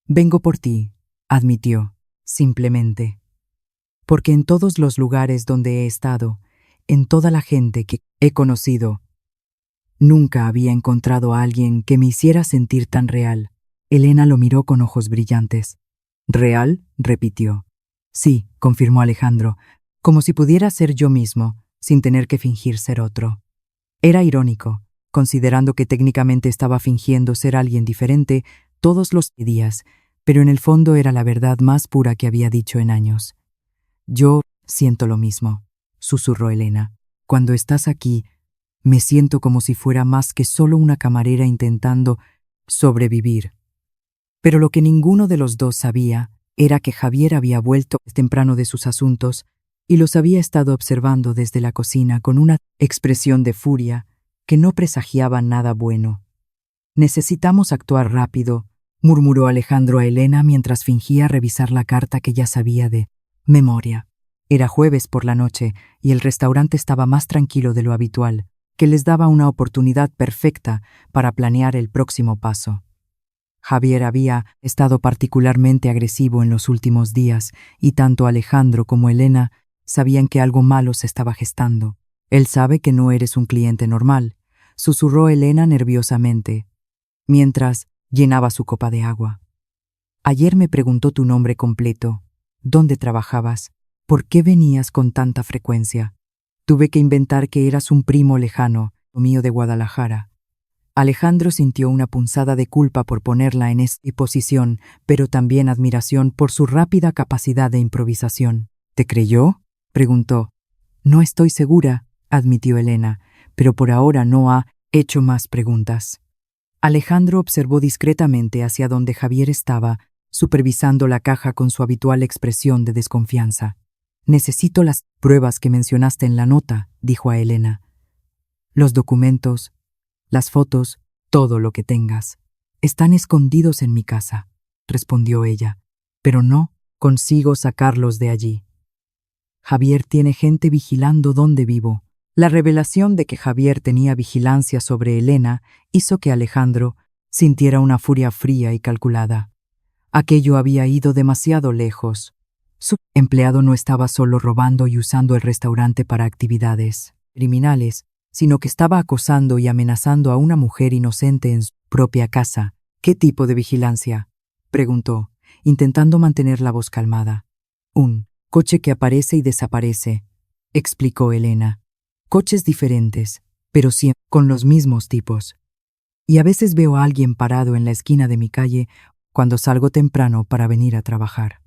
«Vengo por ti», admitió, simplemente. «Porque en todos los lugares donde he estado, en toda la gente que he conocido, nunca había encontrado a alguien que me hiciera sentir tan real». Elena lo miró con ojos brillantes. «¿Real?», repitió. «Sí», confirmó Alejandro, «como si pudiera ser yo mismo, sin tener que fingir ser otro». Era irónico, considerando que técnicamente estaba fingiendo ser alguien diferente todos los días, pero en el fondo era la verdad más pura que había dicho en años. «Yo siento lo mismo», susurró Elena. «Cuando estás aquí, me siento como si fuera más que solo una camarera intentando sobrevivir». Pero lo que ninguno de los dos sabía era que Javier había vuelto temprano de sus asuntos y los había estado observando desde la cocina con una expresión de furia que no presagiaba nada bueno. «Necesitamos actuar rápido», murmuró Alejandro a Elena mientras fingía revisar la carta que ya sabía de memoria. Era jueves por la noche y el restaurante estaba más tranquilo de lo habitual, que les daba una oportunidad perfecta para planear el próximo paso. Javier había estado particularmente agresivo en los últimos días y tanto Alejandro como Elena sabían que algo malo se estaba gestando. «Él sabe que no eres un cliente normal», susurró Elena nerviosamente, mientras llenaba su copa de agua. «Ayer me preguntó tu nombre completo, dónde trabajabas, por qué venías con tanta frecuencia. Tuve que inventar que eras un primo lejano, mío de Guadalajara». Alejandro sintió una punzada de culpa por ponerla en esta posición, pero también admiración por su rápida capacidad de improvisación. «¿Te creyó?», preguntó. «No estoy segura», admitió Elena, «pero por ahora no ha hecho más preguntas». Alejandro observó discretamente hacia donde Javier estaba, supervisando la caja con su habitual expresión de desconfianza. «Necesito las pruebas que mencionaste en la nota», dijo a Elena. «Los documentos, las fotos, todo lo que tengas. Están escondidos en mi casa», respondió ella, «pero no consigo sacarlos de allí. Javier tiene gente vigilando dónde vivo». La revelación de que Javier tenía vigilancia sobre Elena hizo que Alejandro sintiera una furia fría y calculada. Aquello había ido demasiado lejos. Su empleado no estaba solo robando y usando el restaurante para actividades criminales, sino que estaba acosando y amenazando a una mujer inocente en su propia casa. «¿Qué tipo de vigilancia?», preguntó, intentando mantener la voz calmada. «Un coche que aparece y desaparece», explicó Elena. «Coches diferentes, pero siempre con los mismos tipos. Y a veces veo a alguien parado en la esquina de mi calle cuando salgo temprano para venir a trabajar».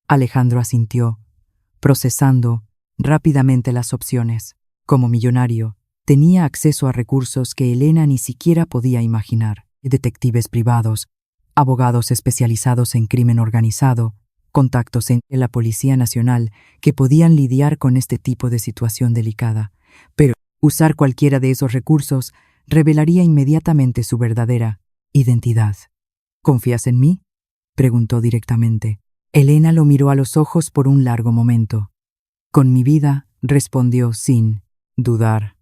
Alejandro asintió, procesando rápidamente las opciones. Como millonario, tenía acceso a recursos que Elena ni siquiera podía imaginar. Detectives privados, abogados especializados en crimen organizado, contactos en la Policía Nacional que podían lidiar con este tipo de situación delicada. Pero usar cualquiera de esos recursos revelaría inmediatamente su verdadera identidad. «¿Confías en mí?», preguntó directamente. Elena lo miró a los ojos por un largo momento. «Con mi vida», respondió sin dudar.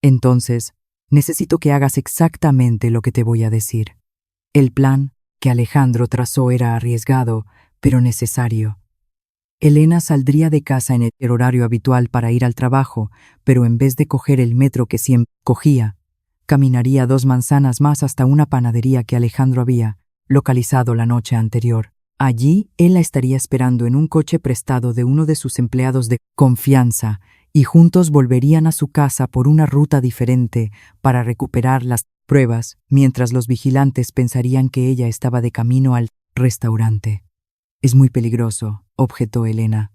«Entonces, necesito que hagas exactamente lo que te voy a decir». El plan que Alejandro trazó era arriesgado, pero necesario. Elena saldría de casa en el horario habitual para ir al trabajo, pero en vez de coger el metro que siempre cogía, caminaría 2 manzanas más hasta una panadería que Alejandro había localizado la noche anterior. Allí, él la estaría esperando en un coche prestado de uno de sus empleados de confianza, y juntos volverían a su casa por una ruta diferente para recuperar las pruebas, mientras los vigilantes pensarían que ella estaba de camino al restaurante. «Es muy peligroso», objetó Elena.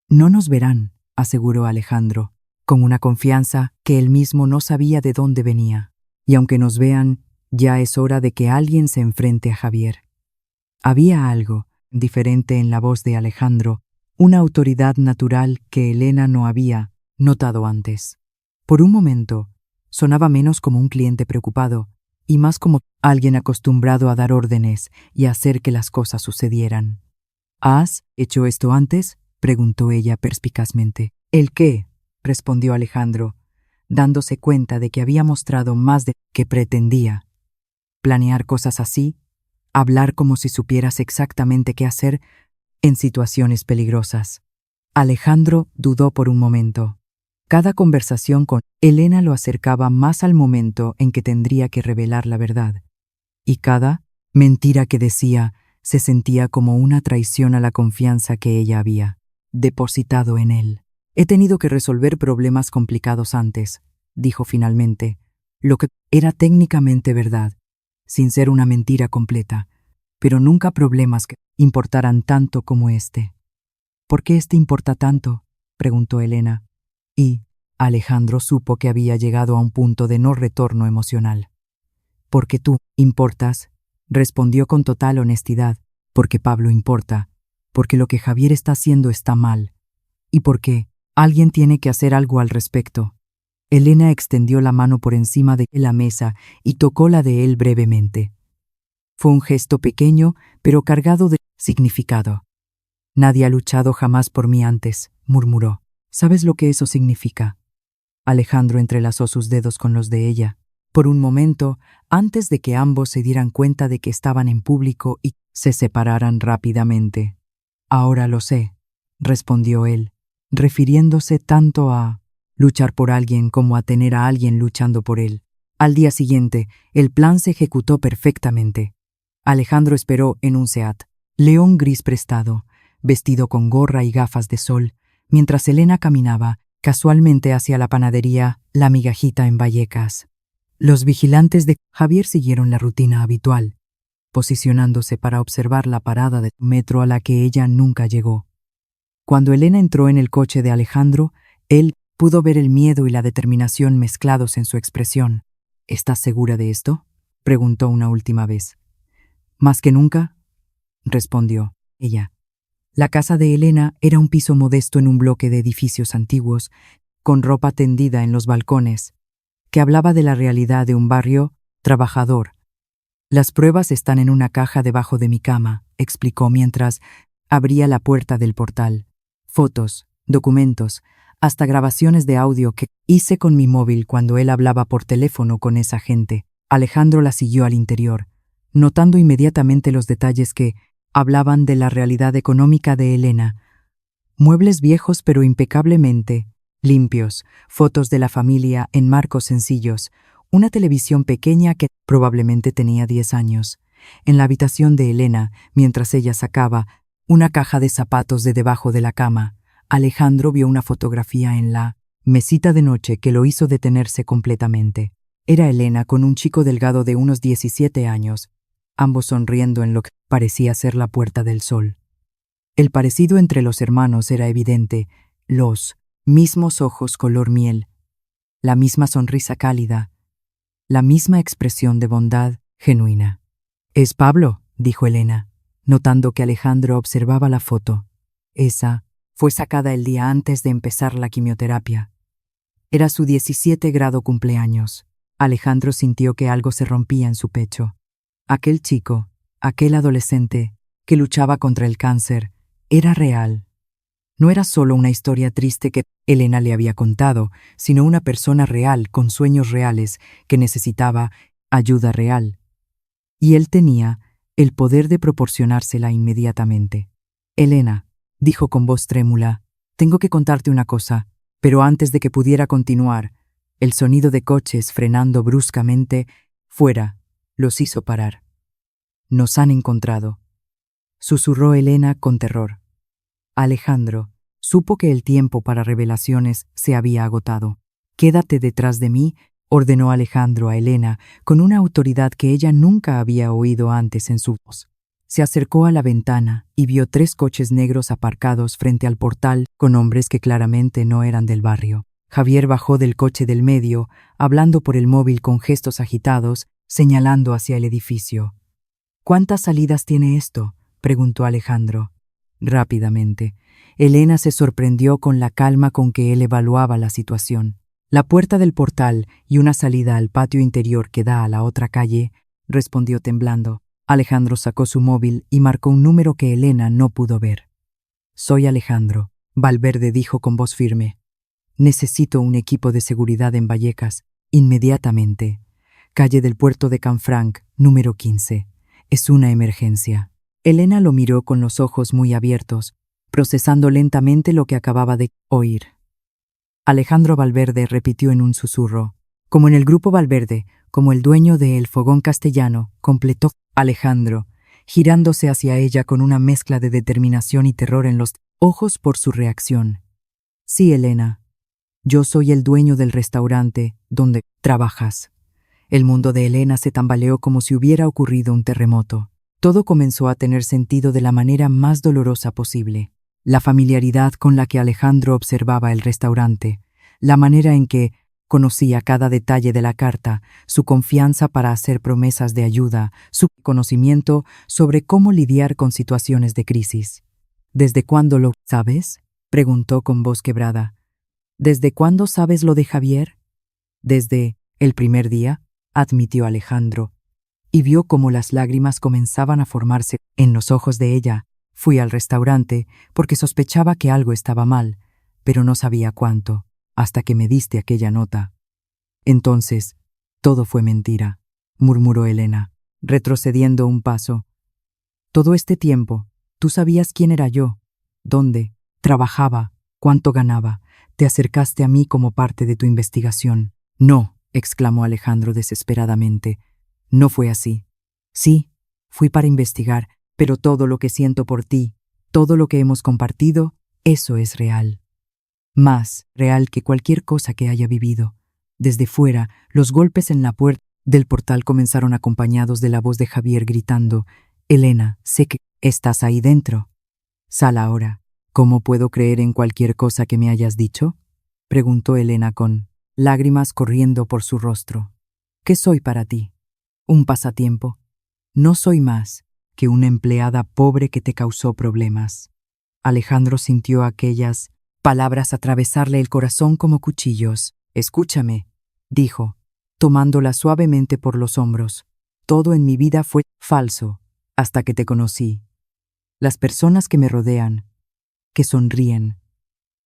«No nos verán», aseguró Alejandro, con una confianza que él mismo no sabía de dónde venía. Y aunque nos vean, ya es hora de que alguien se enfrente a Javier. Había algo diferente en la voz de Alejandro, una autoridad natural que Elena no había notado antes. Por un momento, sonaba menos como un cliente preocupado y más como alguien acostumbrado a dar órdenes y a hacer que las cosas sucedieran. ¿Has hecho esto antes?, preguntó ella perspicazmente. ¿El qué?, respondió Alejandro, dándose cuenta de que había mostrado más de que pretendía. Planear cosas así, hablar como si supieras exactamente qué hacer en situaciones peligrosas. Alejandro dudó por un momento. Cada conversación con Elena lo acercaba más al momento en que tendría que revelar la verdad. Y cada mentira que decía se sentía como una traición a la confianza que ella había depositado en él. He tenido que resolver problemas complicados antes, dijo finalmente, lo que era técnicamente verdad, sin ser una mentira completa, pero nunca problemas que importaran tanto como este. ¿Por qué este importa tanto?, preguntó Elena, y Alejandro supo que había llegado a un punto de no retorno emocional. Porque tú importas, respondió con total honestidad, porque Pablo importa, porque lo que Javier está haciendo está mal, y porque alguien tiene que hacer algo al respecto. Elena extendió la mano por encima de la mesa y tocó la de él brevemente. Fue un gesto pequeño, pero cargado de significado. Nadie ha luchado jamás por mí antes, murmuró. ¿Sabes lo que eso significa? Alejandro entrelazó sus dedos con los de ella. Por un momento, antes de que ambos se dieran cuenta de que estaban en público y se separaran rápidamente. Ahora lo sé, respondió él, refiriéndose tanto a luchar por alguien como a tener a alguien luchando por él. Al día siguiente, el plan se ejecutó perfectamente. Alejandro esperó en un Seat, león gris prestado, vestido con gorra y gafas de sol, mientras Elena caminaba casualmente hacia la panadería La Migajita en Vallecas. Los vigilantes de Javier siguieron la rutina habitual, posicionándose para observar la parada de metro a la que ella nunca llegó. Cuando Elena entró en el coche de Alejandro, él pudo ver el miedo y la determinación mezclados en su expresión. ¿Estás segura de esto?, preguntó una última vez. Más que nunca, respondió ella. La casa de Elena era un piso modesto en un bloque de edificios antiguos, con ropa tendida en los balcones, que hablaba de la realidad de un barrio trabajador. Las pruebas están en una caja debajo de mi cama, explicó mientras abría la puerta del portal. Fotos, documentos, hasta grabaciones de audio que hice con mi móvil cuando él hablaba por teléfono con esa gente. Alejandro la siguió al interior, notando inmediatamente los detalles que hablaban de la realidad económica de Elena. Muebles viejos pero impecablemente limpios, fotos de la familia en marcos sencillos, una televisión pequeña que probablemente tenía 10 años. En la habitación de Elena, mientras ella sacaba una caja de zapatos de debajo de la cama, Alejandro vio una fotografía en la mesita de noche que lo hizo detenerse completamente. Era Elena con un chico delgado de unos 17 años, ambos sonriendo en lo que parecía ser la Puerta del Sol. El parecido entre los hermanos era evidente, los mismos ojos color miel, la misma sonrisa cálida, la misma expresión de bondad genuina. «Es Pablo», dijo Elena, notando que Alejandro observaba la foto. Esa fue sacada el día antes de empezar la quimioterapia. Era su 17 grado cumpleaños. Alejandro sintió que algo se rompía en su pecho. Aquel chico, aquel adolescente que luchaba contra el cáncer, era real. No era solo una historia triste que Elena le había contado, sino una persona real con sueños reales que necesitaba ayuda real. Y él tenía el poder de proporcionársela inmediatamente. «Elena», dijo con voz trémula, «tengo que contarte una cosa», pero antes de que pudiera continuar, el sonido de coches frenando bruscamente fuera los hizo parar. «Nos han encontrado», susurró Elena con terror. Alejandro supo que el tiempo para revelaciones se había agotado. «Quédate detrás de mí», ordenó Alejandro a Elena con una autoridad que ella nunca había oído antes en su voz. Se acercó a la ventana y vio 3 coches negros aparcados frente al portal con hombres que claramente no eran del barrio. Javier bajó del coche del medio, hablando por el móvil con gestos agitados, señalando hacia el edificio. ¿Cuántas salidas tiene esto?, preguntó Alejandro. Rápidamente. Elena se sorprendió con la calma con que él evaluaba la situación. La puerta del portal y una salida al patio interior que da a la otra calle, respondió temblando. Alejandro sacó su móvil y marcó un número que Elena no pudo ver. Soy Alejandro, Valverde dijo con voz firme. Necesito un equipo de seguridad en Vallecas, inmediatamente. Calle del Puerto de Canfranc, número 15. Es una emergencia. Elena lo miró con los ojos muy abiertos, procesando lentamente lo que acababa de oír. Alejandro Valverde repitió en un susurro. Como en el grupo Valverde, como el dueño de El Fogón Castellano, completó Alejandro, girándose hacia ella con una mezcla de determinación y terror en los ojos por su reacción. Sí, Elena. Yo soy el dueño del restaurante donde trabajas. El mundo de Elena se tambaleó como si hubiera ocurrido un terremoto. Todo comenzó a tener sentido de la manera más dolorosa posible. La familiaridad con la que Alejandro observaba el restaurante, la manera en que conocía cada detalle de la carta, su confianza para hacer promesas de ayuda, su conocimiento sobre cómo lidiar con situaciones de crisis. ¿Desde cuándo lo sabes?, preguntó con voz quebrada. ¿Desde cuándo sabes lo de Javier? Desde el primer día, admitió Alejandro, y vio cómo las lágrimas comenzaban a formarse en los ojos de ella. Fui al restaurante porque sospechaba que algo estaba mal, pero no sabía cuánto, hasta que me diste aquella nota. Entonces, todo fue mentira, murmuró Elena, retrocediendo un paso. Todo este tiempo, tú sabías quién era yo, dónde trabajaba, cuánto ganaba. Te acercaste a mí como parte de tu investigación. No, exclamó Alejandro desesperadamente. No fue así. Sí, fui para investigar, pero todo lo que siento por ti, todo lo que hemos compartido, eso es real. Más real que cualquier cosa que haya vivido. Desde fuera, los golpes en la puerta del portal comenzaron acompañados de la voz de Javier gritando: Elena, sé que estás ahí dentro. Sal ahora. ¿Cómo puedo creer en cualquier cosa que me hayas dicho?, preguntó Elena con lágrimas corriendo por su rostro. ¿Qué soy para ti? ¿Un pasatiempo? No soy más que una empleada pobre que te causó problemas. Alejandro sintió aquellas palabras atravesarle el corazón como cuchillos. Escúchame, dijo, tomándola suavemente por los hombros. Todo en mi vida fue falso hasta que te conocí. Las personas que me rodean, que sonríen,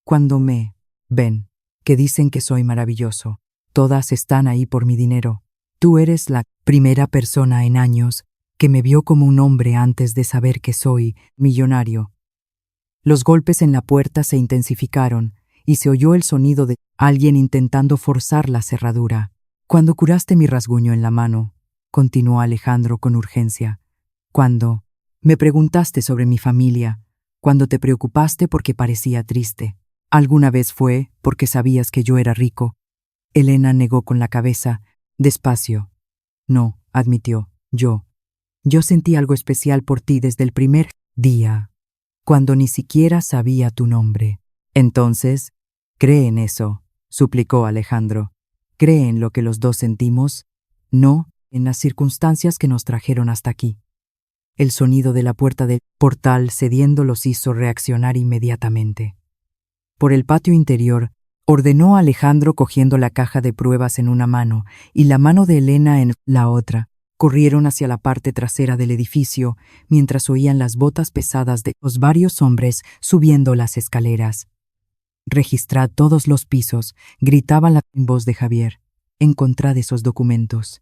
cuando me ven, que dicen que soy maravilloso, todas están ahí por mi dinero. Tú eres la primera persona en años que me vio como un hombre antes de saber que soy millonario. Los golpes en la puerta se intensificaron y se oyó el sonido de alguien intentando forzar la cerradura. Cuando curaste mi rasguño en la mano, continuó Alejandro con urgencia. Cuando me preguntaste sobre mi familia, cuando te preocupaste porque parecía triste. ¿Alguna vez fue porque sabías que yo era rico? Elena negó con la cabeza, despacio. No, admitió, yo sentí algo especial por ti desde el primer día, cuando ni siquiera sabía tu nombre. Entonces, cree en eso, suplicó Alejandro. Cree en lo que los dos sentimos, no en las circunstancias que nos trajeron hasta aquí. El sonido de la puerta del portal cediendo los hizo reaccionar inmediatamente. Por el patio interior, ordenó Alejandro cogiendo la caja de pruebas en una mano y la mano de Elena en la otra. Corrieron hacia la parte trasera del edificio mientras oían las botas pesadas de los varios hombres subiendo las escaleras. Registrad todos los pisos, gritaba la voz de Javier. Encontrad esos documentos.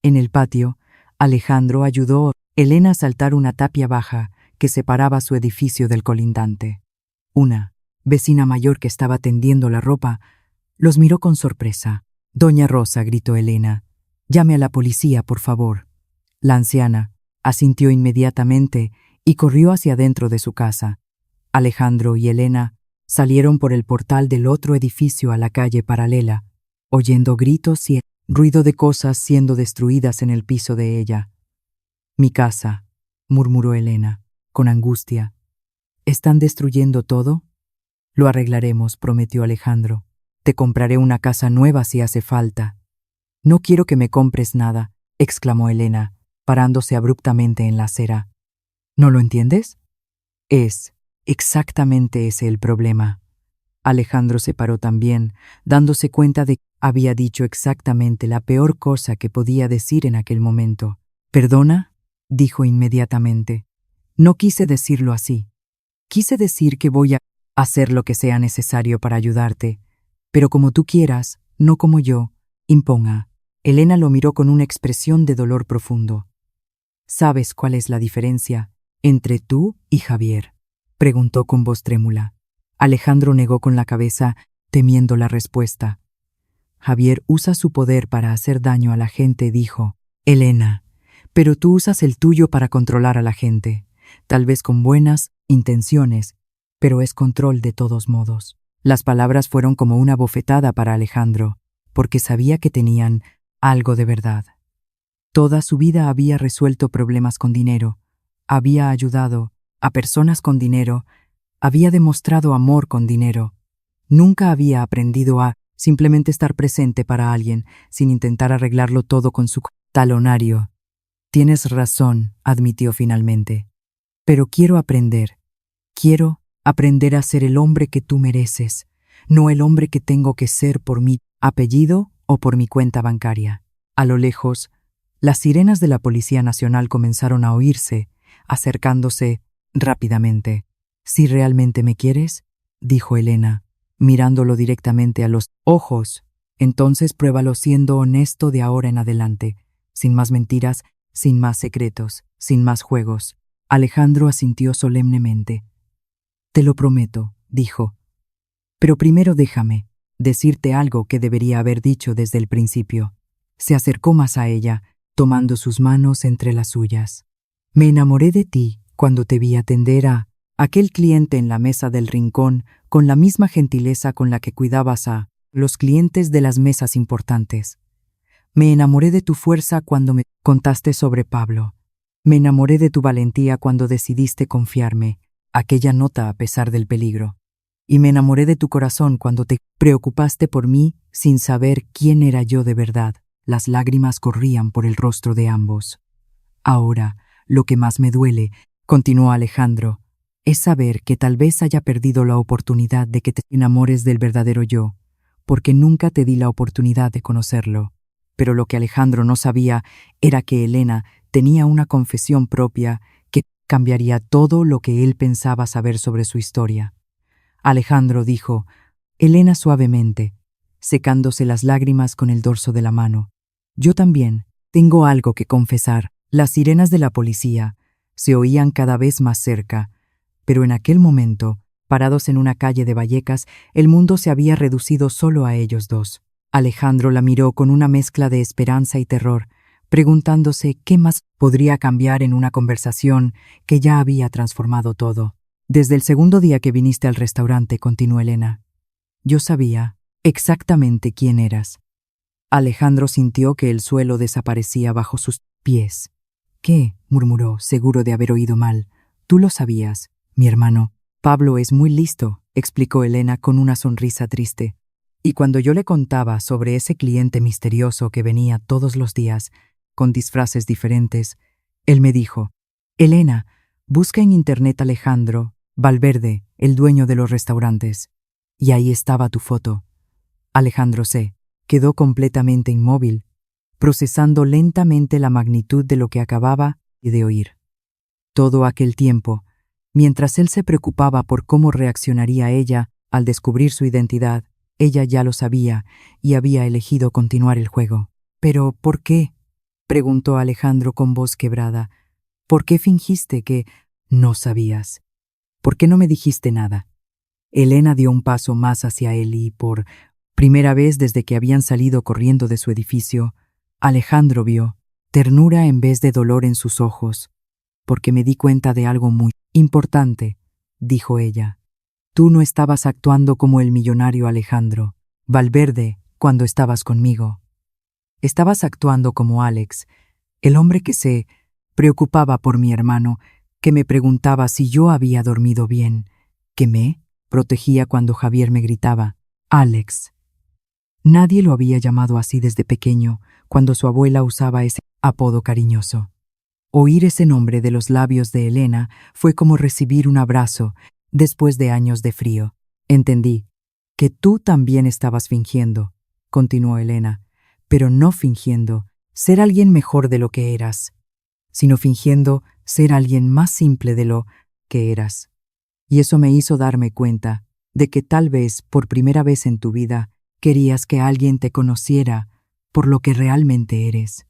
En el patio, Alejandro ayudó a Elena a saltar una tapia baja que separaba su edificio del colindante. Una vecina mayor que estaba tendiendo la ropa los miró con sorpresa. «Doña Rosa», gritó Elena, «llame a la policía, por favor». La anciana asintió inmediatamente y corrió hacia dentro de su casa. Alejandro y Elena salieron por el portal del otro edificio a la calle paralela, oyendo gritos y ruido de cosas siendo destruidas en el piso de ella. «Mi casa», murmuró Elena, con angustia. «¿Están destruyendo todo?» «Lo arreglaremos», prometió Alejandro. Te compraré una casa nueva si hace falta. No quiero que me compres nada, exclamó Elena, parándose abruptamente en la acera. ¿No lo entiendes? Es exactamente ese el problema. Alejandro se paró también, dándose cuenta de que había dicho exactamente la peor cosa que podía decir en aquel momento. ¿Perdona?, dijo inmediatamente. No quise decirlo así. Quise decir que voy a hacer lo que sea necesario para ayudarte, pero como tú quieras, no como yo, imponga. Elena lo miró con una expresión de dolor profundo. ¿Sabes cuál es la diferencia entre tú y Javier?, preguntó con voz trémula. Alejandro negó con la cabeza, temiendo la respuesta. Javier usa su poder para hacer daño a la gente, dijo. Elena, pero tú usas el tuyo para controlar a la gente, tal vez con buenas intenciones, pero es control de todos modos. Las palabras fueron como una bofetada para Alejandro, porque sabía que tenían algo de verdad. Toda su vida había resuelto problemas con dinero, había ayudado a personas con dinero, había demostrado amor con dinero. Nunca había aprendido a simplemente estar presente para alguien sin intentar arreglarlo todo con su talonario. Tienes razón, admitió finalmente. Pero quiero aprender. Quiero aprender a ser el hombre que tú mereces, no el hombre que tengo que ser por mi apellido o por mi cuenta bancaria. A lo lejos, las sirenas de la Policía Nacional comenzaron a oírse, acercándose rápidamente. «Si realmente me quieres», dijo Elena, mirándolo directamente a los ojos, «entonces pruébalo siendo honesto de ahora en adelante, sin más mentiras, sin más secretos, sin más juegos». Alejandro asintió solemnemente. «Te lo prometo», dijo. «Pero primero déjame decirte algo que debería haber dicho desde el principio». Se acercó más a ella, tomando sus manos entre las suyas. «Me enamoré de ti cuando te vi atender a aquel cliente en la mesa del rincón con la misma gentileza con la que cuidabas a los clientes de las mesas importantes. Me enamoré de tu fuerza cuando me contaste sobre Pablo. Me enamoré de tu valentía cuando decidiste confiarme aquella nota a pesar del peligro. Y me enamoré de tu corazón cuando te preocupaste por mí sin saber quién era yo de verdad». Las lágrimas corrían por el rostro de ambos. «Ahora, lo que más me duele», continuó Alejandro, «es saber que tal vez haya perdido la oportunidad de que te enamores del verdadero yo, porque nunca te di la oportunidad de conocerlo». Pero lo que Alejandro no sabía era que Elena tenía una confesión propia que cambiaría todo lo que él pensaba saber sobre su historia. Alejandro dijo, Elena suavemente, secándose las lágrimas con el dorso de la mano. «Yo también tengo algo que confesar». Las sirenas de la policía se oían cada vez más cerca, pero en aquel momento, parados en una calle de Vallecas, el mundo se había reducido solo a ellos dos. Alejandro la miró con una mezcla de esperanza y terror, preguntándose qué más podría cambiar en una conversación que ya había transformado todo. «Desde el segundo día que viniste al restaurante», continuó Elena, «yo sabía exactamente quién eras». Alejandro sintió que el suelo desaparecía bajo sus pies. «¿Qué?», murmuró, seguro de haber oído mal. «Tú lo sabías, mi hermano». «Pablo es muy listo», explicó Elena con una sonrisa triste. «Y cuando yo le contaba sobre ese cliente misterioso que venía todos los días, con disfraces diferentes, él me dijo, Elena, busca en internet Alejandro Valverde, el dueño de los restaurantes. Y ahí estaba tu foto». Alejandro se quedó completamente inmóvil, procesando lentamente la magnitud de lo que acababa de oír. Todo aquel tiempo, mientras él se preocupaba por cómo reaccionaría ella al descubrir su identidad, ella ya lo sabía y había elegido continuar el juego. «¿Pero por qué?», preguntó Alejandro con voz quebrada. «¿Por qué fingiste que no sabías? ¿Por qué no me dijiste nada?» Elena dio un paso más hacia él y, por primera vez desde que habían salido corriendo de su edificio, Alejandro vio ternura en vez de dolor en sus ojos. «Porque me di cuenta de algo muy importante», dijo ella. «Tú no estabas actuando como el millonario Alejandro Valverde cuando estabas conmigo. Estabas actuando como Alex, el hombre que se preocupaba por mi hermano, que me preguntaba si yo había dormido bien, que me protegía cuando Javier me gritaba, Alex, Nadie lo había llamado así desde pequeño, cuando su abuela usaba ese apodo cariñoso. Oír ese nombre de los labios de Elena fue como recibir un abrazo después de años de frío. Entendí que tú también estabas fingiendo, continuó Elena, pero no fingiendo ser alguien mejor de lo que eras, sino fingiendo ser alguien más simple de lo que eras. Y eso me hizo darme cuenta de que tal vez por primera vez en tu vida querías que alguien te conociera por lo que realmente eres,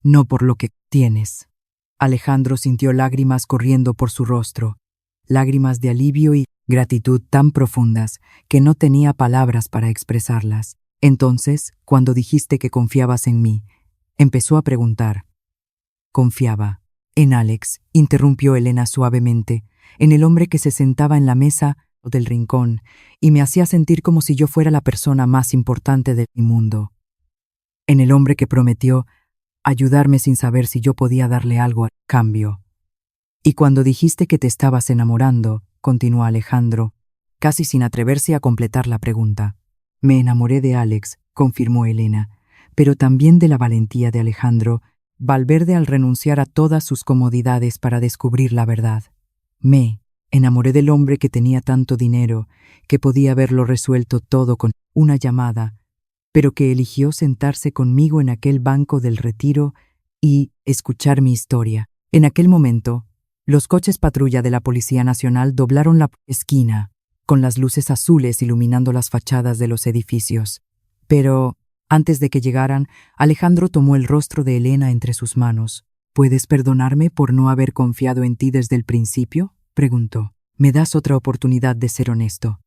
no por lo que tienes. Alejandro sintió lágrimas corriendo por su rostro, lágrimas de alivio y gratitud tan profundas que no tenía palabras para expresarlas. Entonces, cuando dijiste que confiabas en mí, empezó a preguntar. Confiaba en Alex, interrumpió Elena suavemente, en el hombre que se sentaba en la mesa del rincón y me hacía sentir como si yo fuera la persona más importante de mi mundo. En el hombre que prometió ayudarme sin saber si yo podía darle algo a cambio. Y cuando dijiste que te estabas enamorando, continuó Alejandro, casi sin atreverse a completar la pregunta. Me enamoré de Alex, confirmó Elena, pero también de la valentía de Alejandro, Valverde al renunciar a todas sus comodidades para descubrir la verdad. Me enamoré del hombre que tenía tanto dinero, que podía haberlo resuelto todo con una llamada, pero que eligió sentarse conmigo en aquel banco del Retiro y escuchar mi historia. En aquel momento, los coches patrulla de la Policía Nacional doblaron la esquina, con las luces azules iluminando las fachadas de los edificios. Pero, antes de que llegaran, Alejandro tomó el rostro de Elena entre sus manos. ¿Puedes perdonarme por no haber confiado en ti desde el principio?, preguntó. ¿Me das otra oportunidad de ser honesto?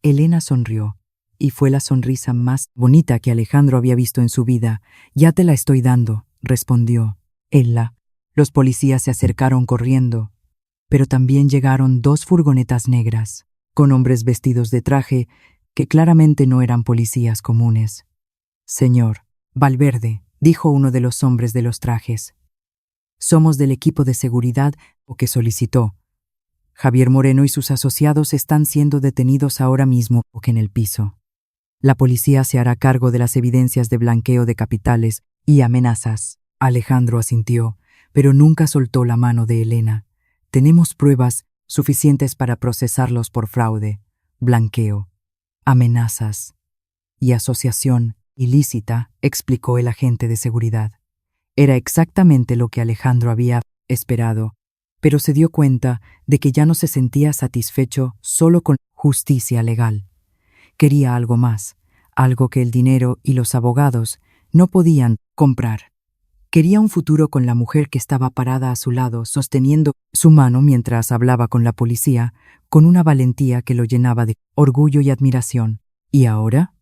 Elena sonrió, y fue la sonrisa más bonita que Alejandro había visto en su vida. Ya te la estoy dando, respondió. Ella. Los policías se acercaron corriendo, pero también llegaron 2 furgonetas negras, con hombres vestidos de traje que claramente no eran policías comunes. Señor Valverde, dijo uno de los hombres de los trajes. Somos del equipo de seguridad que solicitó. Javier Moreno y sus asociados están siendo detenidos ahora mismo en el piso. La policía se hará cargo de las evidencias de blanqueo de capitales y amenazas. Alejandro asintió, pero nunca soltó la mano de Elena. Tenemos pruebas suficientes para procesarlos por fraude, blanqueo, amenazas y asociación ilícita, explicó el agente de seguridad. Era exactamente lo que Alejandro había esperado, pero se dio cuenta de que ya no se sentía satisfecho solo con justicia legal. Quería algo más, algo que el dinero y los abogados no podían comprar. Quería un futuro con la mujer que estaba parada a su lado, sosteniendo su mano mientras hablaba con la policía, con una valentía que lo llenaba de orgullo y admiración. ¿Y ahora?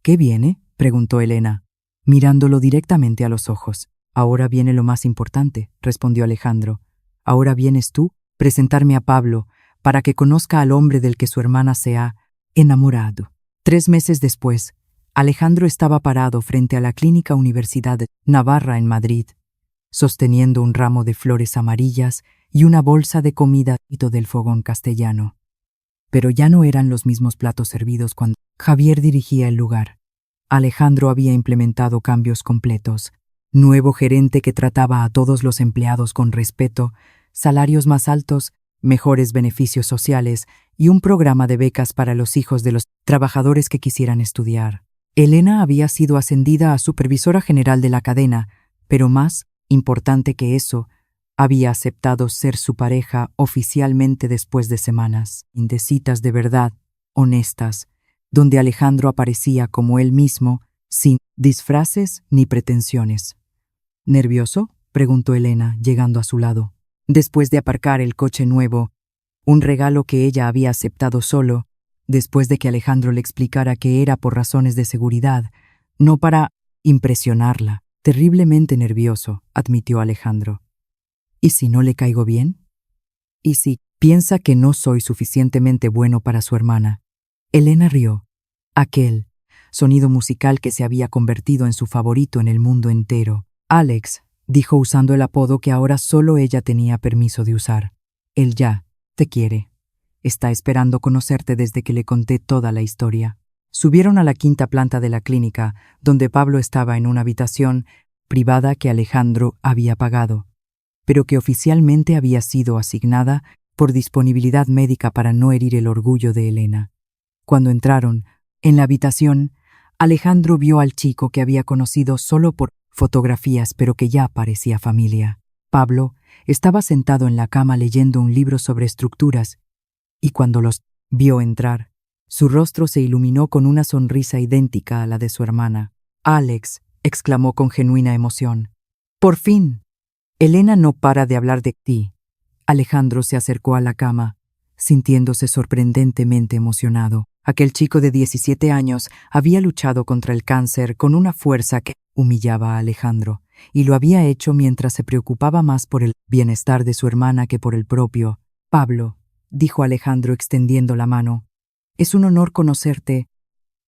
¿Qué viene?, preguntó Elena, mirándolo directamente a los ojos. Ahora viene lo más importante, respondió Alejandro. Ahora vienes tú, presentarme a Pablo, para que conozca al hombre del que su hermana se ha enamorado. 3 meses después, Alejandro estaba parado frente a la Clínica Universidad de Navarra en Madrid, sosteniendo un ramo de flores amarillas y una bolsa de comida del fogón castellano. Pero ya no eran los mismos platos servidos cuando Javier dirigía el lugar. Alejandro había implementado cambios completos. Nuevo gerente que trataba a todos los empleados con respeto, salarios más altos, mejores beneficios sociales y un programa de becas para los hijos de los trabajadores que quisieran estudiar. Elena había sido ascendida a supervisora general de la cadena, pero más importante que eso, había aceptado ser su pareja oficialmente después de semanas indecitas de verdad, honestas, donde Alejandro aparecía como él mismo, sin disfraces ni pretensiones. ¿Nervioso?, preguntó Elena, llegando a su lado. Después de aparcar el coche nuevo, un regalo que ella había aceptado solo, después de que Alejandro le explicara que era por razones de seguridad, no para impresionarla. Terriblemente nervioso, admitió Alejandro. ¿Y si no le caigo bien? ¿Y si piensa que no soy suficientemente bueno para su hermana? Elena rió. Aquel sonido musical que se había convertido en su favorito en el mundo entero. Alex, dijo usando el apodo que ahora solo ella tenía permiso de usar. Él ya te quiere. Está esperando conocerte desde que le conté toda la historia. Subieron a la quinta planta de la clínica, donde Pablo estaba en una habitación privada que Alejandro había pagado, pero que oficialmente había sido asignada por disponibilidad médica para no herir el orgullo de Elena. Cuando entraron en la habitación, Alejandro vio al chico que había conocido solo por fotografías, pero que ya parecía familia. Pablo estaba sentado en la cama leyendo un libro sobre estructuras, y cuando los vio entrar, su rostro se iluminó con una sonrisa idéntica a la de su hermana. «Alex», exclamó con genuina emoción. «¡Por fin! Elena no para de hablar de ti». Alejandro se acercó a la cama, sintiéndose sorprendentemente emocionado. Aquel chico de 17 años había luchado contra el cáncer con una fuerza que humillaba a Alejandro, y lo había hecho mientras se preocupaba más por el bienestar de su hermana que por el propio. «Pablo», dijo Alejandro extendiendo la mano, «es un honor conocerte».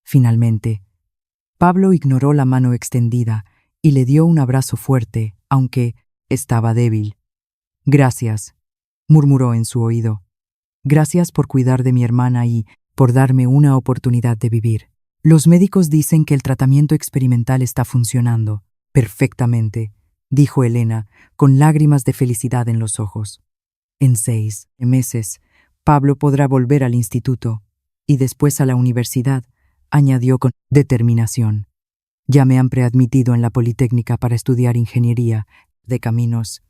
Finalmente, Pablo ignoró la mano extendida y le dio un abrazo fuerte, aunque estaba débil. «Gracias», murmuró en su oído. «Gracias por cuidar de mi hermana y por darme una oportunidad de vivir. Los médicos dicen que el tratamiento experimental está funcionando perfectamente», dijo Elena, con lágrimas de felicidad en los ojos. «En 6 meses, Pablo podrá volver al instituto y después a la universidad», añadió con determinación. «Ya me han preadmitido en la Politécnica para estudiar ingeniería de caminos.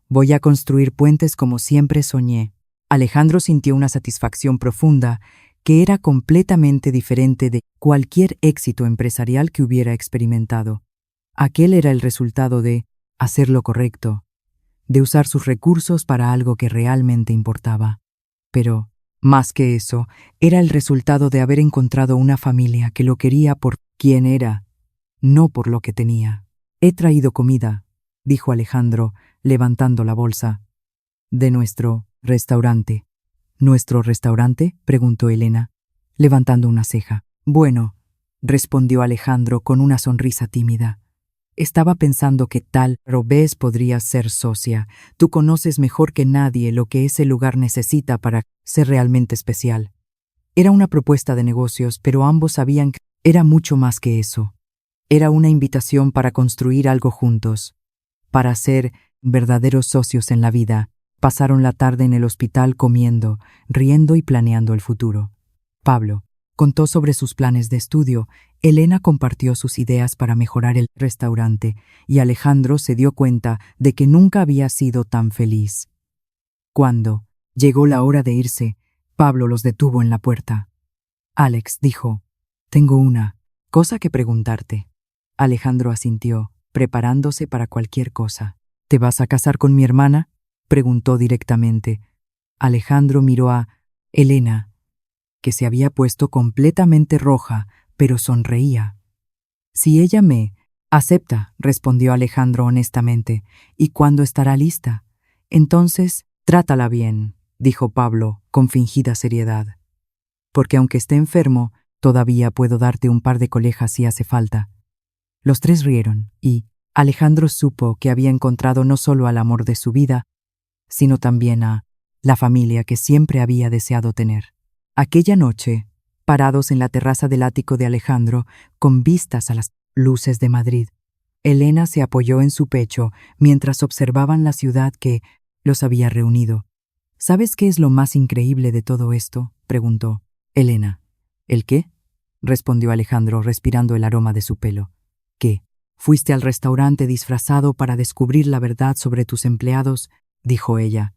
Voy a construir puentes como siempre soñé». Alejandro sintió una satisfacción profunda que era completamente diferente de cualquier éxito empresarial que hubiera experimentado. Aquel era el resultado de hacer lo correcto, de usar sus recursos para algo que realmente importaba. Pero, más que eso, era el resultado de haber encontrado una familia que lo quería por quien era, no por lo que tenía. «He traído comida», dijo Alejandro, levantando la bolsa. «De nuestro restaurante». «¿Nuestro restaurante?», preguntó Elena, levantando una ceja. «Bueno», respondió Alejandro con una sonrisa tímida. «Estaba pensando que tal vez podría ser socia. Tú conoces mejor que nadie lo que ese lugar necesita para ser realmente especial». Era una propuesta de negocios, pero ambos sabían que era mucho más que eso. Era una invitación para construir algo juntos, para ser verdaderos socios en la vida. Pasaron la tarde en el hospital comiendo, riendo y planeando el futuro. Pablo contó sobre sus planes de estudio, Elena compartió sus ideas para mejorar el restaurante, y Alejandro se dio cuenta de que nunca había sido tan feliz. Cuando llegó la hora de irse, Pablo los detuvo en la puerta. «Alex», dijo, «tengo una cosa que preguntarte». Alejandro asintió, preparándose para cualquier cosa. «¿Te vas a casar con mi hermana?», preguntó directamente. Alejandro miró a Elena, que se había puesto completamente roja, pero sonreía. «Si ella me acepta», respondió Alejandro honestamente, «¿y cuándo estará lista?». «Entonces, trátala bien», dijo Pablo, con fingida seriedad. «Porque aunque esté enfermo, todavía puedo darte un par de colejas si hace falta». Los tres rieron, y Alejandro supo que había encontrado no solo al amor de su vida, sino también a la familia que siempre había deseado tener. Aquella noche, parados en la terraza del ático de Alejandro, con vistas a las luces de Madrid, Elena se apoyó en su pecho mientras observaban la ciudad que los había reunido. «¿Sabes qué es lo más increíble de todo esto?», preguntó Elena. «¿El qué?», respondió Alejandro, respirando el aroma de su pelo. «¿Qué? Fuiste al restaurante disfrazado para descubrir la verdad sobre tus empleados», dijo ella.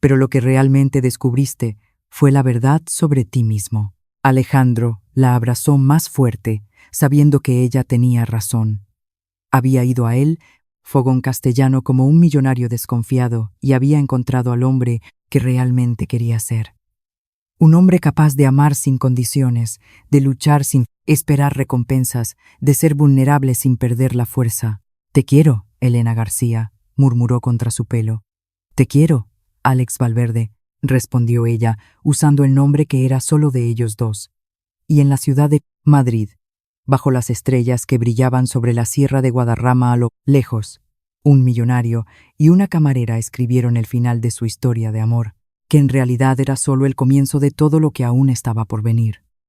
«Pero lo que realmente descubriste fue la verdad sobre ti mismo». Alejandro la abrazó más fuerte, sabiendo que ella tenía razón. Había ido a él, Fogón Castellano, como un millonario desconfiado, y había encontrado al hombre que realmente quería ser. Un hombre capaz de amar sin condiciones, de luchar sin esperar recompensas, de ser vulnerable sin perder la fuerza. «Te quiero, Elena García», murmuró contra su pelo. «Te quiero, Alex Valverde», respondió ella, usando el nombre que era solo de ellos dos. Y en la ciudad de Madrid, bajo las estrellas que brillaban sobre la sierra de Guadarrama a lo lejos, un millonario y una camarera escribieron el final de su historia de amor, que en realidad era solo el comienzo de todo lo que aún estaba por venir.